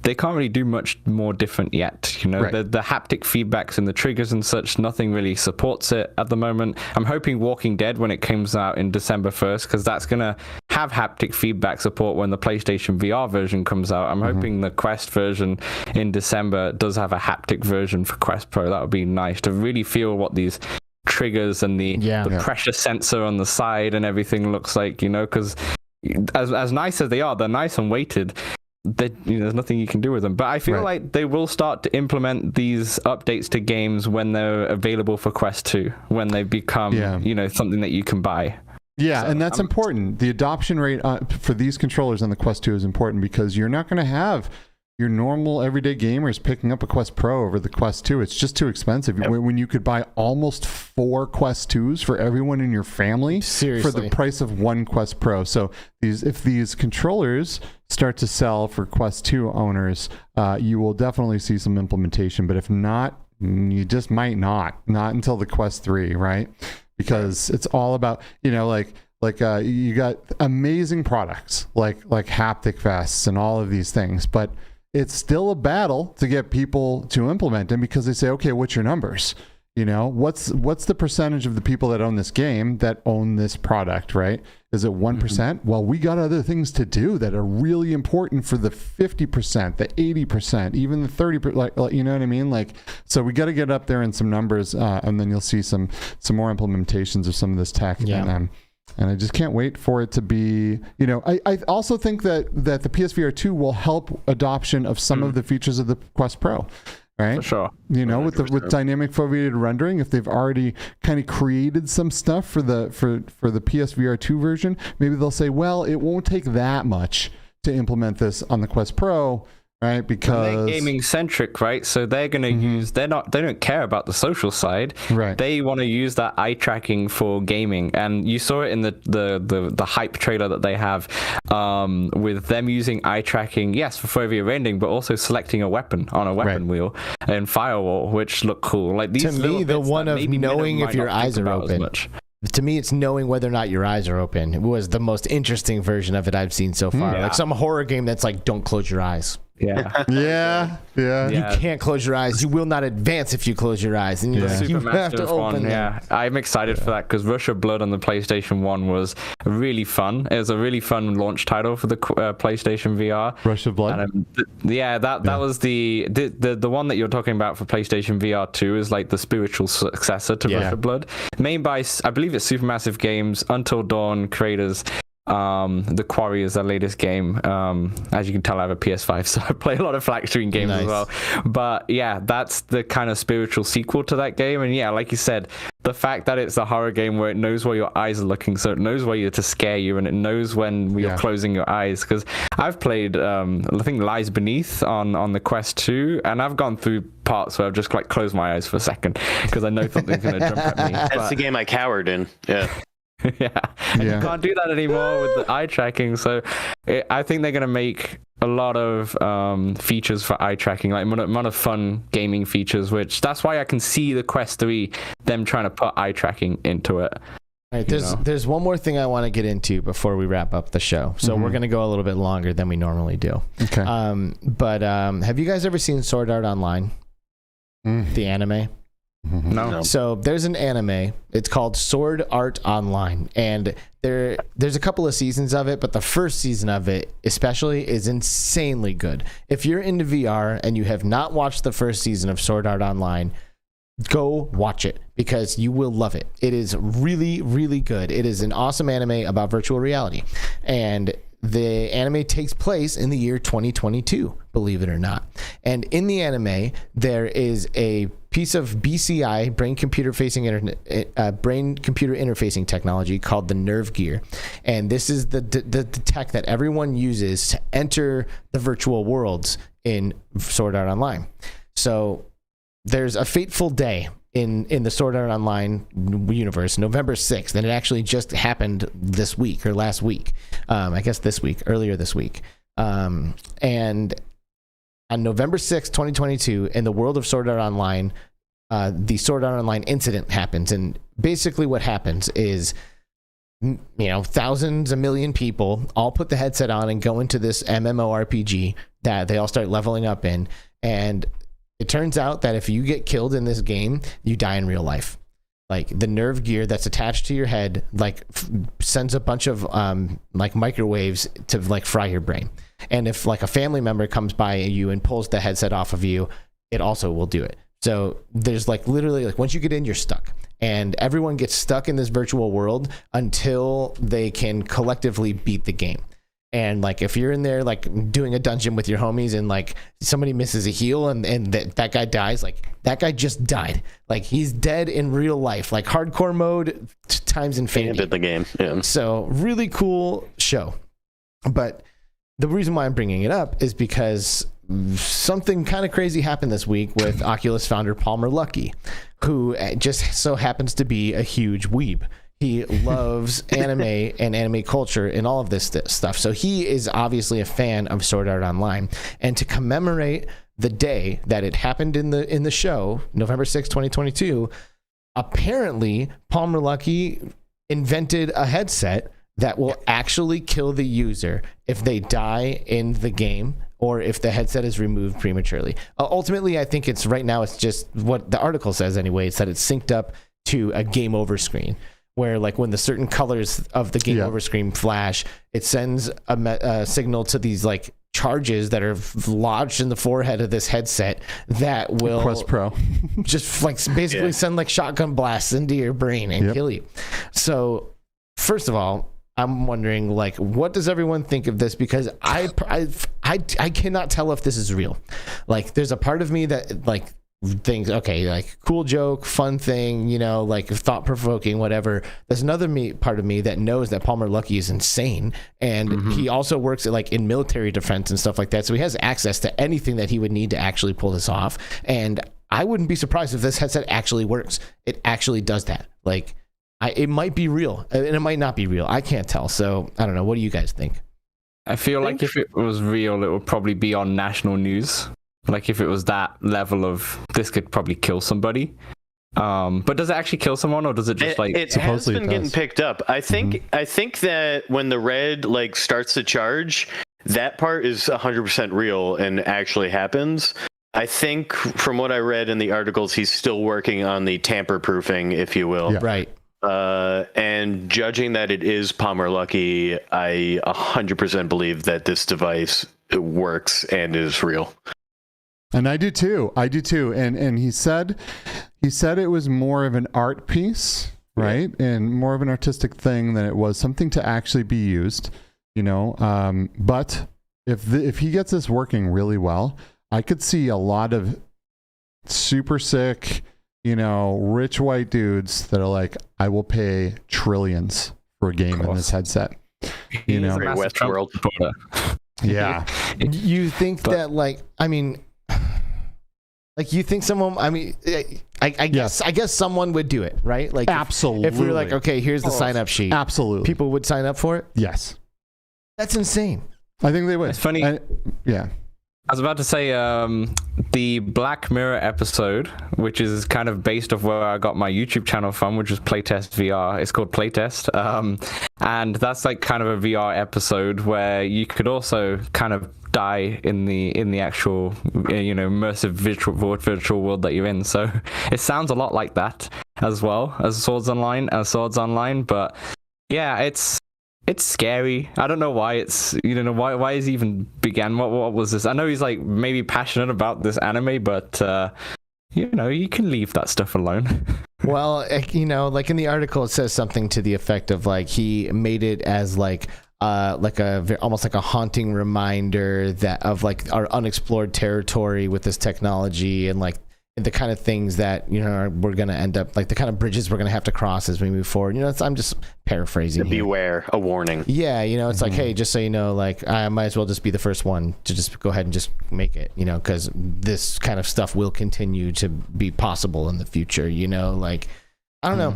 they can't really do much more different yet. Right. The haptic feedbacks and the triggers and such, nothing really supports it at the moment. I'm hoping Walking Dead, when it comes out in December 1st, because that's going to have haptic feedback support when the PlayStation VR version comes out. I'm hoping the Quest version in December does have a haptic version for Quest Pro. That would be nice to really feel what these triggers and the pressure sensor on the side and everything looks like, because as nice as they are, they're nice and weighted. There's nothing you can do with them, but I feel like they will start to implement these updates to games when they're available for Quest 2, when they become something that you can buy. And that's important. The adoption rate for these controllers on the Quest 2 is important, because you're not going to have your normal everyday gamers picking up a Quest Pro over the Quest 2. It's just too expensive. When you could buy almost 4 Quest 2s for everyone in your family for the price of 1 Quest Pro. So if these controllers start to sell for Quest 2 owners, you will definitely see some implementation. But if not, you just might not until the Quest 3, right? Because it's all about, you got amazing products like haptic vests and all of these things, but it's still a battle to get people to implement them, because they say, okay, what's your numbers? What's the percentage of the people that own this game that own this product, right? Is it 1%? Well, we got other things to do that are really important for the 50%, the 80%, even the 30%, like you know what I mean? So we got to get up there in some numbers, and then you'll see some more implementations of some of this tech. And I just can't wait for it to be, I also think that the PSVR 2 will help adoption of some of the features of the Quest Pro, right? For sure. With dynamic foveated rendering, if they've already kind of created some stuff for the PSVR 2 version, maybe they'll say, well, it won't take that much to implement this on the Quest Pro, right? Because they're gaming centric, right? So they're going to use, they don't care about the social side, right? They want to use that eye tracking for gaming. And you saw it in the hype trailer that they have, with them using eye tracking, yes, for foveated rendering, but also selecting a weapon on a weapon wheel and firewall, which look cool. Like these, to me, the one of knowing if your eyes are open. To me, it's knowing whether or not your eyes are open. It was the most interesting version of it I've seen so far. Like some horror game that's like, don't close your eyes. Yeah. You can't close your eyes. You will not advance if you close your eyes. And you have to open them. I'm excited for that, because Rush of Blood on the PlayStation 1 was really fun. It was a really fun launch title for the PlayStation VR. Rush of Blood? And, that was the one that you're talking about for PlayStation VR 2 is like the spiritual successor to Rush of Blood. Made by, I believe it's Supermassive Games, Until Dawn creators. The Quarry is their latest game. As you can tell, I have a PS5, so I play a lot of flat screen games as well. But that's the kind of spiritual sequel to that game. And like you said, the fact that it's a horror game where it knows where your eyes are looking, so it knows where you're to scare you, and it knows when you're closing your eyes. Because I've played, I think Lies Beneath on the Quest 2, and I've gone through parts where I've just closed my eyes for a second because I know something's going to jump at me. That's the game I cowered in. Yeah. You can't do that anymore with the eye tracking. So I think they're going to make a lot of features for eye tracking, like a lot of fun gaming features, which that's why I can see the Quest 3, them trying to put eye tracking into it. All right, there's one more thing I want to get into before we wrap up the show. So we're going to go a little bit longer than we normally do. Okay. But have you guys ever seen Sword Art Online? The anime? No. So there's an anime. It's called Sword Art Online, and there's a couple of seasons of it, but the first season of it especially is insanely good. If you're into VR and you have not watched the first season of Sword Art Online, go watch it because you will love it. It is really, really good. It is an awesome anime about virtual reality, and the anime takes place in the year 2022, believe it or not. And in the anime, there is a piece of BCI, brain-computer interfacing technology called the Nerve Gear. And this is the tech that everyone uses to enter the virtual worlds in Sword Art Online. So there's a fateful day in the Sword Art Online universe, November 6th, and it actually just happened this week or last week. I guess earlier this week. And on November 6th, 2022, in the world of Sword Art Online, the Sword Art Online incident happens. And basically what happens is, thousands, a million people all put the headset on and go into this MMORPG that they all start leveling up in. And it turns out that if you get killed in this game, you die in real life. Like the nerve gear that's attached to your head, sends a bunch of microwaves to fry your brain. And if a family member comes by you and pulls the headset off of you, it also will do it. So there's literally once you get in, you're stuck. And everyone gets stuck in this virtual world until they can collectively beat the game. And if you're in there doing a dungeon with your homies and somebody misses a heal and that guy dies, that guy just died. He's dead in real life, hardcore mode times infinity. The game. Yeah. So really cool show. But the reason why I'm bringing it up is because something kind of crazy happened this week with Oculus founder Palmer Luckey, who just so happens to be a huge weeb. He loves anime and anime culture and all of this stuff. So he is obviously a fan of Sword Art Online. And to commemorate the day that it happened in the show, November 6, 2022, apparently Palmer Luckey invented a headset that will actually kill the user if they die in the game or if the headset is removed prematurely. Ultimately, I think it's just what the article says anyway. It's that it's synced up to a game over screen, where when the certain colors of the game over screen flash, it sends a signal to these charges that are lodged in the forehead of this headset that will Quest Pro just basically send shotgun blasts into your brain and kill you. So first of all, I'm wondering what does everyone think of this, because I cannot tell if this is real. There's a part of me that things, okay, cool joke, fun thing, thought-provoking, whatever. There's another part of me that knows that Palmer Luckey is insane, and he also works at in military defense and stuff like that, so he has access to anything that he would need to actually pull this off. And I wouldn't be surprised if this headset actually works. It actually does that. It might be real, and it might not be real. I can't tell. So I don't know. What do you guys think? I feel like if it was real, it would probably be on national news. If it was that level of, this could probably kill somebody. But does it actually kill someone, or does it just it has been getting picked up? I think that when the red starts to charge, that part is 100% real and actually happens. I think from what I read in the articles, he's still working on the tamper proofing, if you will. Yeah. Right. And judging that it is Palmer Luckey, I 100% believe that this device works and is real. And I do too. And he said it was more of an art piece, right? Yeah. And more of an artistic thing than it was something to actually be used, but if he gets this working really well, I could see a lot of super sick, rich white dudes that are I will pay trillions for a game in this headset. Westworld. Yeah. You think that you think someone, I guess someone would do it, right? Absolutely. If we were okay, here's the sign up sheet. Absolutely. People would sign up for it? Yes. That's insane. I think they would. It's funny. Yeah. I was about to say the Black Mirror episode, which is kind of based off where I got my YouTube channel from, which is Playtest VR. It's called Playtest. And that's kind of a VR episode where you could also kind of die in the actual immersive virtual world that you're in. So it sounds a lot like that as well as Swords Online, but yeah, it's scary. I don't know why it's why he's even began. What was this? I know he's like maybe passionate about this anime, but you can leave that stuff alone. Well, like in the article, it says something to the effect of like he made it as like almost like a haunting reminder that of like our unexplored territory with this technology and like the kind of things that we're gonna end up like the kind of bridges we're gonna have to cross as we move forward. I'm just paraphrasing. Beware, a warning. Yeah, it's like, hey, just so you know, like I might as well just be the first one to just go ahead and just make it, because this kind of stuff will continue to be possible in the future. Like I don't know.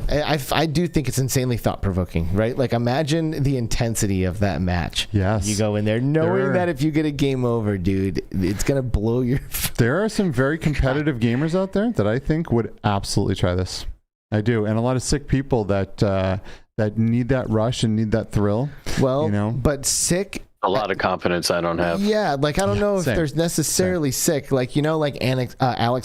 I do think it's insanely thought-provoking, right? Like, imagine the intensity of that match. Yes. You go in there knowing that if you get a game over, dude, it's going to blow your... There are some very competitive gamers out there that I think would absolutely try this. I do. And a lot of sick people that need that rush and need that thrill. Well, but sick... A lot of confidence I don't have. Yeah, like, I don't know if there's necessarily sick. Like, like Alex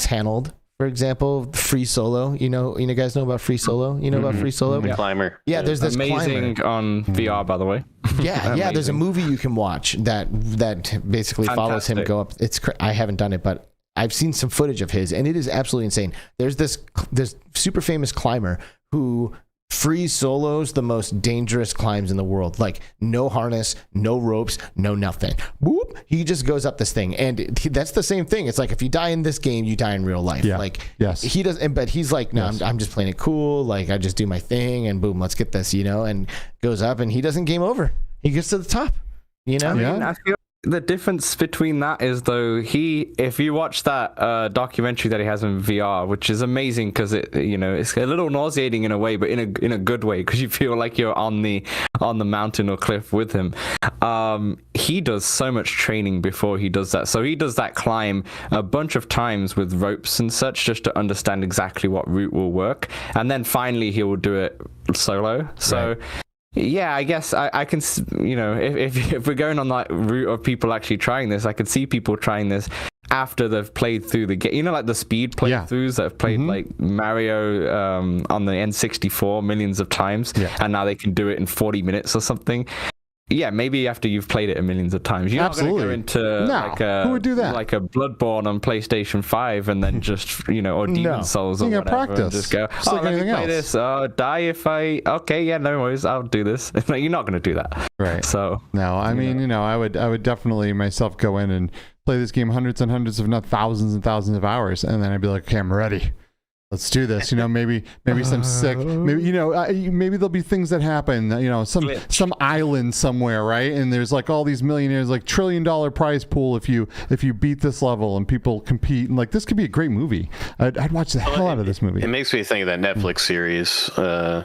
Hanold, for example, Free Solo. You guys know about Free Solo? You know about Free Solo? The climber. Yeah, there's this amazing climber. On VR, by the way. Yeah, there's a movie you can watch that basically follows him go up. I haven't done it, but I've seen some footage of his, and it is absolutely insane. There's this super famous climber who free solos the most dangerous climbs in the world. Like no harness, no ropes, no nothing. Whoop! He just goes up this thing, and that's the same thing. It's like if you die in this game, you die in real life. Yeah. Like yes. He does, but he's like, no, I'm just playing it cool. Like I just do my thing, and boom, let's get this, and goes up, and he doesn't game over. He gets to the top. I mean, I feel the difference between that is though if you watch that documentary that he has in VR, which is amazing because it's a little nauseating in a way, but in a good way, because you feel like you're on the mountain or cliff with him. He does so much training before he does that. So he does that climb a bunch of times with ropes and such just to understand exactly what route will work, and then finally he will do it solo. So. Right. Yeah, I guess I can, if we're going on that route of people actually trying this, I could see people trying this after they've played through the game. Like the speed playthroughs that have played like Mario on the N64 millions of times, and now they can do it in 40 minutes or something. Yeah, maybe after you've played it millions of times. You're not going to go into who would do that? Like a Bloodborne on PlayStation 5 and then just, or Demon Souls or whatever. Practice. And just go, let me play this. Die if okay, yeah, no worries, I'll do this. You're not going to do that. Right. So. No, I mean, I would definitely myself go in and play this game hundreds and hundreds, if not thousands and thousands of hours. And then I'd be like, okay, I'm ready. Let's do this. Maybe some sick. Maybe maybe there'll be things that happen. Some island somewhere, right? And there's like all these millionaires, like $1 trillion prize pool if you beat this level, and people compete. And like this could be a great movie. I'd watch the hell out of this movie. It makes me think of that Netflix series. Oh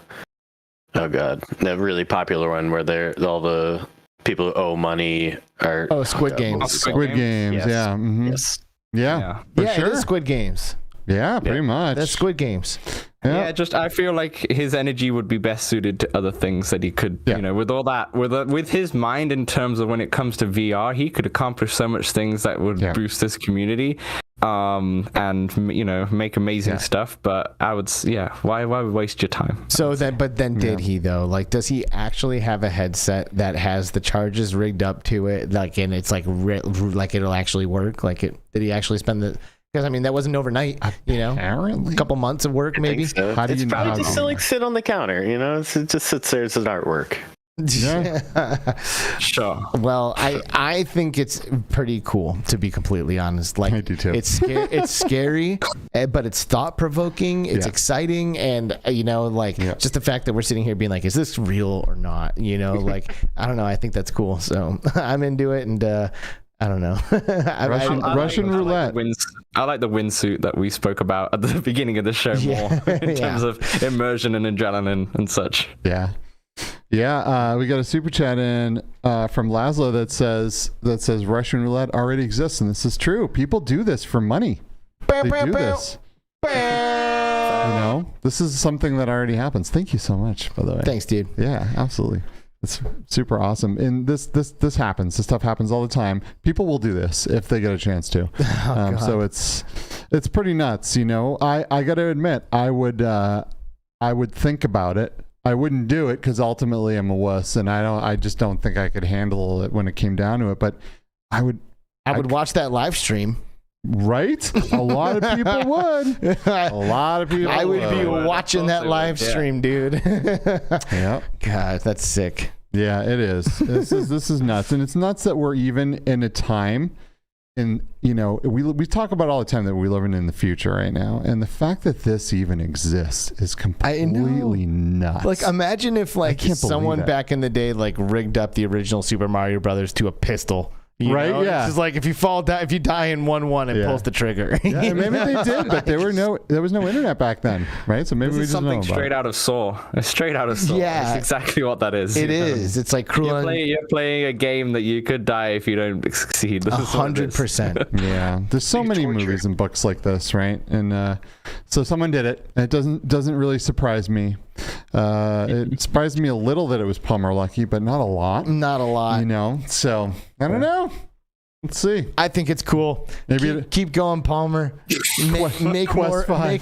god, that really popular one where all the people who owe money are. Oh, Squid Games. Squid Games. Yes. Yeah. Mm-hmm. Yes. Yeah. Yeah. Sure. It is Squid Games. Yeah, pretty much. That's Squid Games. Yeah, just I feel like his energy would be best suited to other things that he could, with all that, with his mind in terms of when it comes to VR, he could accomplish so much things that would boost this community, and make amazing stuff. But I would, why waste your time? So then, did he though? Like, does he actually have a headset that has the charges rigged up to it, like, and it's like it'll actually work? Like, did he actually spend the? Because I mean, that wasn't overnight, Apparently. a couple months of work, maybe. So. How do it's probably just to like sit on the counter, it just sits there as an artwork. Yeah. Sure. Well, I think it's pretty cool, to be completely honest. Like, I do too. It's scary, but it's thought provoking. It's exciting, and just the fact that we're sitting here being like, is this real or not? Like, I don't know. I think that's cool. So I'm into it, and. I don't know. Russian roulette. I like the windsuit that we spoke about at the beginning of the show more in terms of immersion and adrenaline and such. Yeah. Yeah, we got a super chat in from Laszlo that says Russian roulette already exists, and this is true. People do this for money. They do this. This is something that already happens. Thank you so much, by the way. Thanks, dude. Yeah, absolutely. It's super awesome. And this happens. This stuff happens all the time. People will do this if they get a chance to. So it's pretty nuts, you know. I got to admit, I would think about it. I wouldn't do it because ultimately I'm a wuss, and I just don't think I could handle it when it came down to it. But I would watch that live stream. Right? A lot of people would. A lot of people. I would be watching that live stream, dude. Yeah. God, that's sick. Yeah, it is. This is nuts, and it's nuts that we're even in a time. And you know, we talk about all the time that we're living in the future right now, and the fact that this even exists is completely nuts. Like, imagine if someone back in the day rigged up the original Super Mario Brothers to a pistol. Right? Know? Yeah. It's just like if you die in 1-1, it pulls the trigger. Yeah, maybe they did, but there was no internet back then, right? So maybe this we is just something know about straight out of Saw. It's straight out of Saw. Yeah, that's exactly what that is. It is. It's like cruel. You're playing a game that you could die if you don't succeed. 100%. Yeah. There's so many movies and books like this, right? And so someone did it. It doesn't really surprise me. It surprised me a little that it was Palmer Luckey, but not a lot. Not a lot. You know. So I don't know. Let's see. I think it's cool. Maybe keep going, Palmer. Make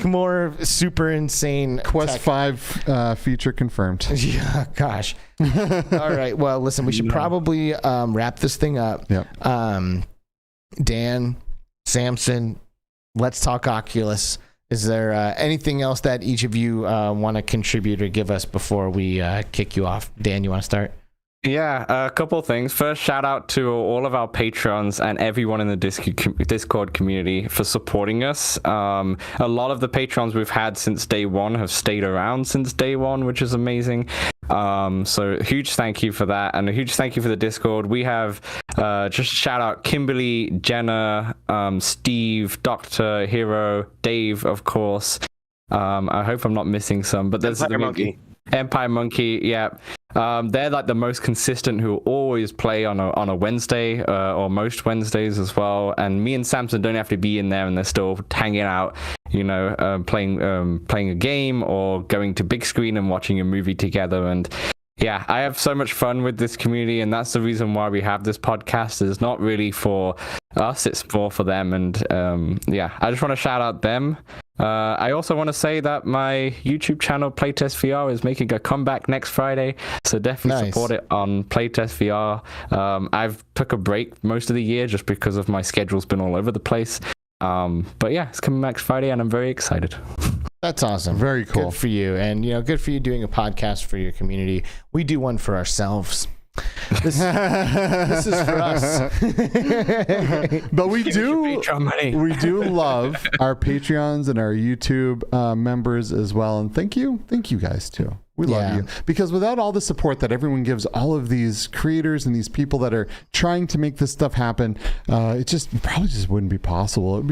more super insane Quest 5 feature confirmed. Yeah, gosh. All right. Well, listen, we should probably wrap this thing up. Yep. Dan, Samson, let's talk Oculus. Is there anything else that each of you want to contribute or give us before we kick you off? Dan, you want to start? Yeah, a couple of things. First, shout out to all of our patrons and everyone in the Discord community for supporting us. A lot of the patrons we've had since day one have stayed around since day one, which is amazing. So huge thank you for that, and a huge thank you for the Discord. We have just shout out Kimberly, Jenna, Steve, Dr. Hero, Dave, of course. I hope I'm not missing some, but there's Empire Monkey, yeah. They're like the most consistent who always play on a Wednesday or most Wednesdays as well. And me and Samson don't have to be in there, and they're still hanging out, you know, playing a game or going to big screen and watching a movie together. And yeah, I have so much fun with this community, and that's the reason why we have this podcast. It's not really for us, it's more for them. And yeah, I just want to shout out them. I also want to say that my YouTube channel Playtest VR is making a comeback next Friday, so definitely support it on Playtest VR. I've took a break most of the year just because of my schedule's been all over the place, but yeah, it's coming next Friday and I'm very excited. That's awesome. Very cool. Good for you. And good for you doing a podcast for your community. We do one for ourselves. This is for us. But we do love our Patreons and our YouTube members as well, and thank you guys too. We love you, because without all the support that everyone gives all of these creators and these people that are trying to make this stuff happen, it probably just wouldn't be possible. It'd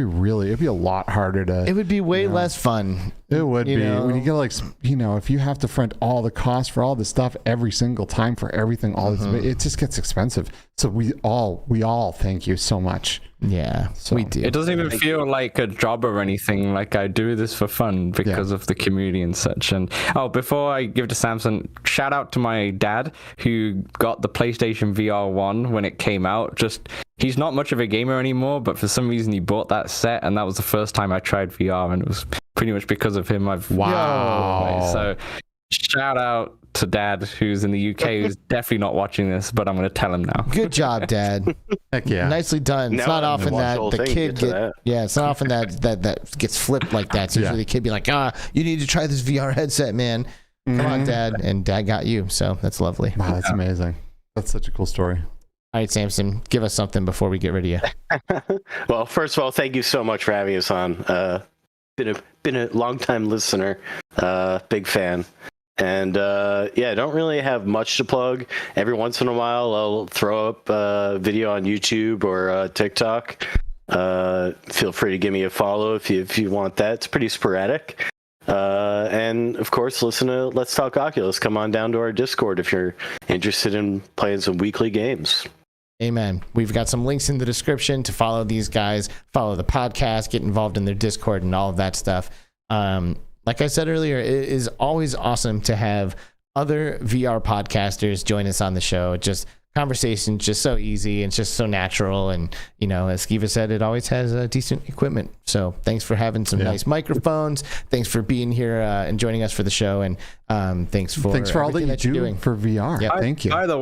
be a lot harder to. It would be way less fun. It would be when you get if you have to front all the costs for all this stuff every single time for everything, all this, it just gets expensive. So we all thank you so much. Yeah, so, we do. It doesn't even feel like a job or anything. Like, I do this for fun because of the community and such. And before I give it to Samson, shout out to my dad who got the PlayStation VR 1 when it came out. He's not much of a gamer anymore, but for some reason he bought that set, and that was the first time I tried VR, and it was pretty much because of him. So shout out to Dad, who's in the UK, who's definitely not watching this, but I'm going to tell him now. Good job, Dad. Heck yeah. Nicely done. It's not often that the kid it's not often that gets flipped like that. It's usually the kid be like, you need to try this VR headset, man. Come on, Dad. And Dad got you. So that's lovely. Wow, that's amazing. That's such a cool story. All right, Samson, give us something before we get rid of you. Well, first of all, thank you so much for having us on. Been a long-time listener, big fan. And don't really have much to plug. Every once in a while, I'll throw up a video on YouTube or TikTok. Feel free to give me a follow if you want that. It's pretty sporadic. And of course, listen to Let's Talk Oculus. Come on down to our Discord if you're interested in playing some weekly games. Amen. We've got some links in the description to follow these guys, follow the podcast, get involved in their Discord and all of that stuff. Like I said earlier, it is always awesome to have other VR podcasters join us on the show. Just conversation, just so easy and just so natural. And, you know, as Skiva said, it always has decent equipment. So thanks for having some nice microphones. Thanks for being here and joining us for the show. And thanks for all that you're doing for VR. Yep. Thank you. By the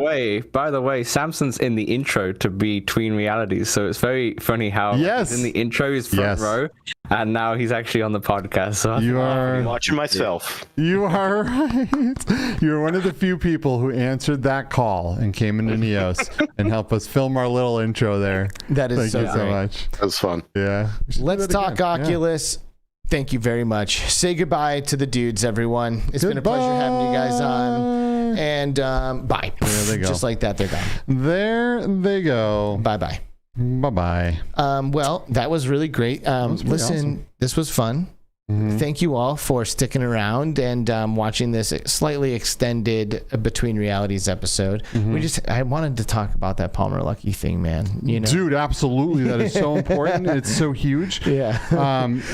way, Samson's in the intro to Between Realities. So it's very funny how he's in the intro, he's front row. And now he's actually on the podcast. So you are watching myself. You are right. You're one of the few people who answered that call and came into Neos and helped us film our little intro there. That is Thank you so much. That was fun. Yeah. Let's talk Oculus. Thank you very much. Say goodbye to the dudes, everyone. It's been a pleasure having you guys on. And bye. There they go. Just like that, they're gone. There they go. Bye-bye. Bye-bye. Well, that was really great. Listen, awesome. This was fun. Thank you all for sticking around and watching this slightly extended Between Realities episode. I wanted to talk about that Palmer Luckey thing, man. You know, dude, absolutely. That is so important. It's so huge. Yeah.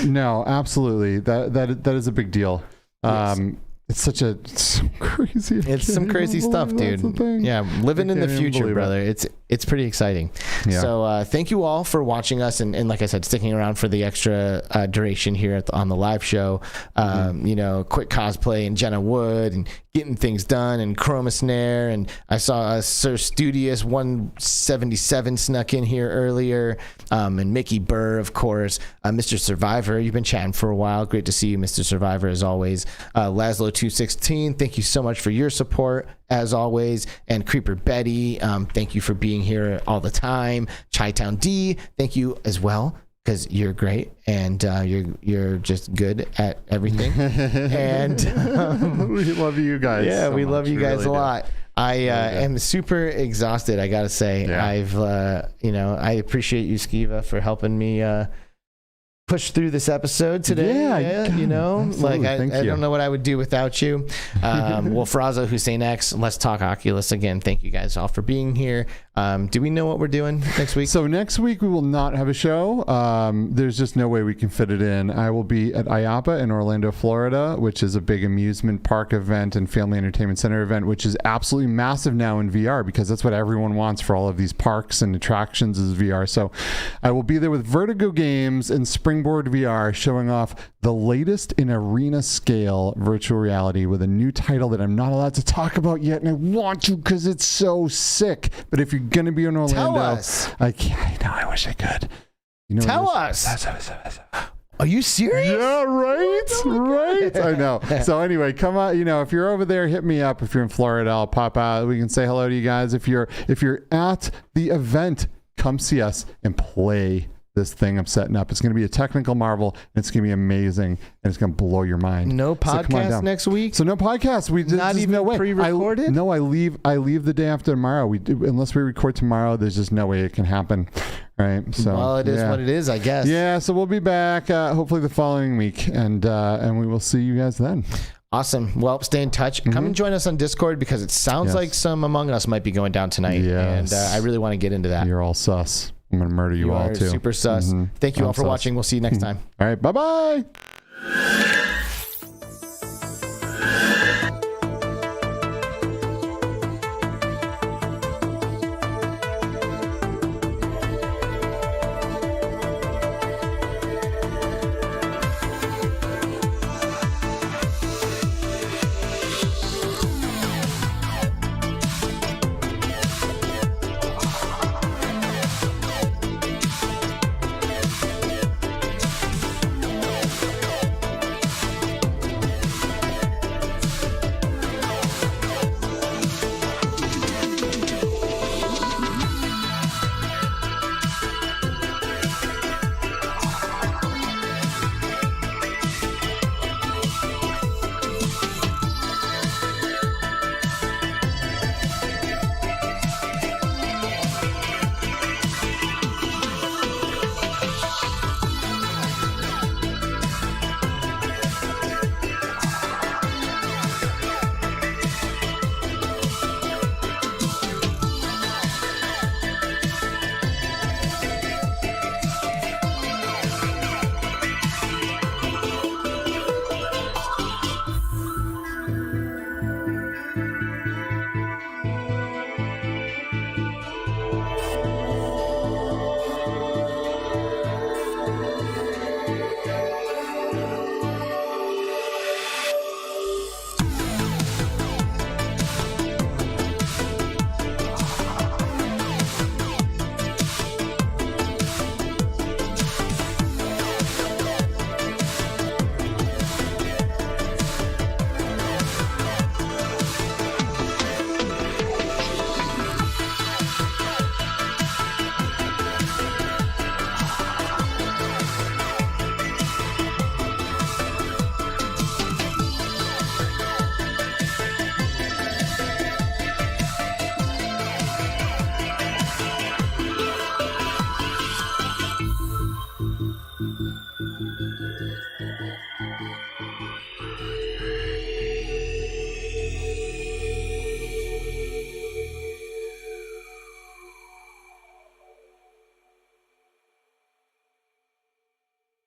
No, absolutely. That is a big deal. Yes. It's so crazy. It's some crazy stuff, dude. Yeah, living in the future, brother. It's pretty exciting. Yeah. So thank you all for watching us and like I said, sticking around for the extra duration here on the live show. You know, Quick Cosplay and Jenna Wood and getting things done and Chroma Snare, and I saw Sir Studious 177 snuck in here earlier, and Mickey Burr, of course, Mr. Survivor. You've been chatting for a while. Great to see you, Mr. Survivor, as always. Laszlo 216, thank you so much for your support as always. And CreeperBetty, thank you for being here all the time. Chi-Town D, thank you as well, because you're great and you're just good at everything. And we love you guys. Yeah, so we love you guys really a lot. I am super exhausted, I gotta say. I've I appreciate you, Skiva, for helping me push through this episode today. You know, like I don't know what I would do without you. Wolfraza, Hussein X, Let's Talk Oculus again. Thank you guys all for being here. Do we know what we're doing next week? So next week we will not have a show. There's just no way we can fit it in. I will be at IAAPA in Orlando, Florida, which is a big amusement park event and family entertainment center event, which is absolutely massive now in VR because that's what everyone wants for all of these parks and attractions is VR. So I will be there with Vertigo Games and Springboard VR showing off the latest in arena scale virtual reality with a new title that I'm not allowed to talk about yet, and I want to because it's so sick. But if you're going to be in Orlando, tell us. I can't. I wish I could. You know, tell us. Are you serious? Yeah, right? Right? I know. So anyway, come on. You know, if you're over there, hit me up. If you're in Florida, I'll pop out. We can say hello to you guys. If you're at the event, come see us and play this thing I'm setting up. It's going to be a technical marvel, and it's going to be amazing, and it's going to blow your mind. No podcast next week? So no podcast. We not even pre-recorded? No, I leave the day after tomorrow. Unless we record tomorrow, there's just no way it can happen. Right. So well, it is what it is, I guess. Yeah. So we'll be back hopefully the following week, and we will see you guys then. Awesome. Well, stay in touch. Come and join us on Discord because it sounds like some Among Us might be going down tonight. Yes. And I really want to get into that. You're all sus. I'm going to murder you all too. Super sus. Thank you all for watching. We'll see you next time. All right. Bye-bye.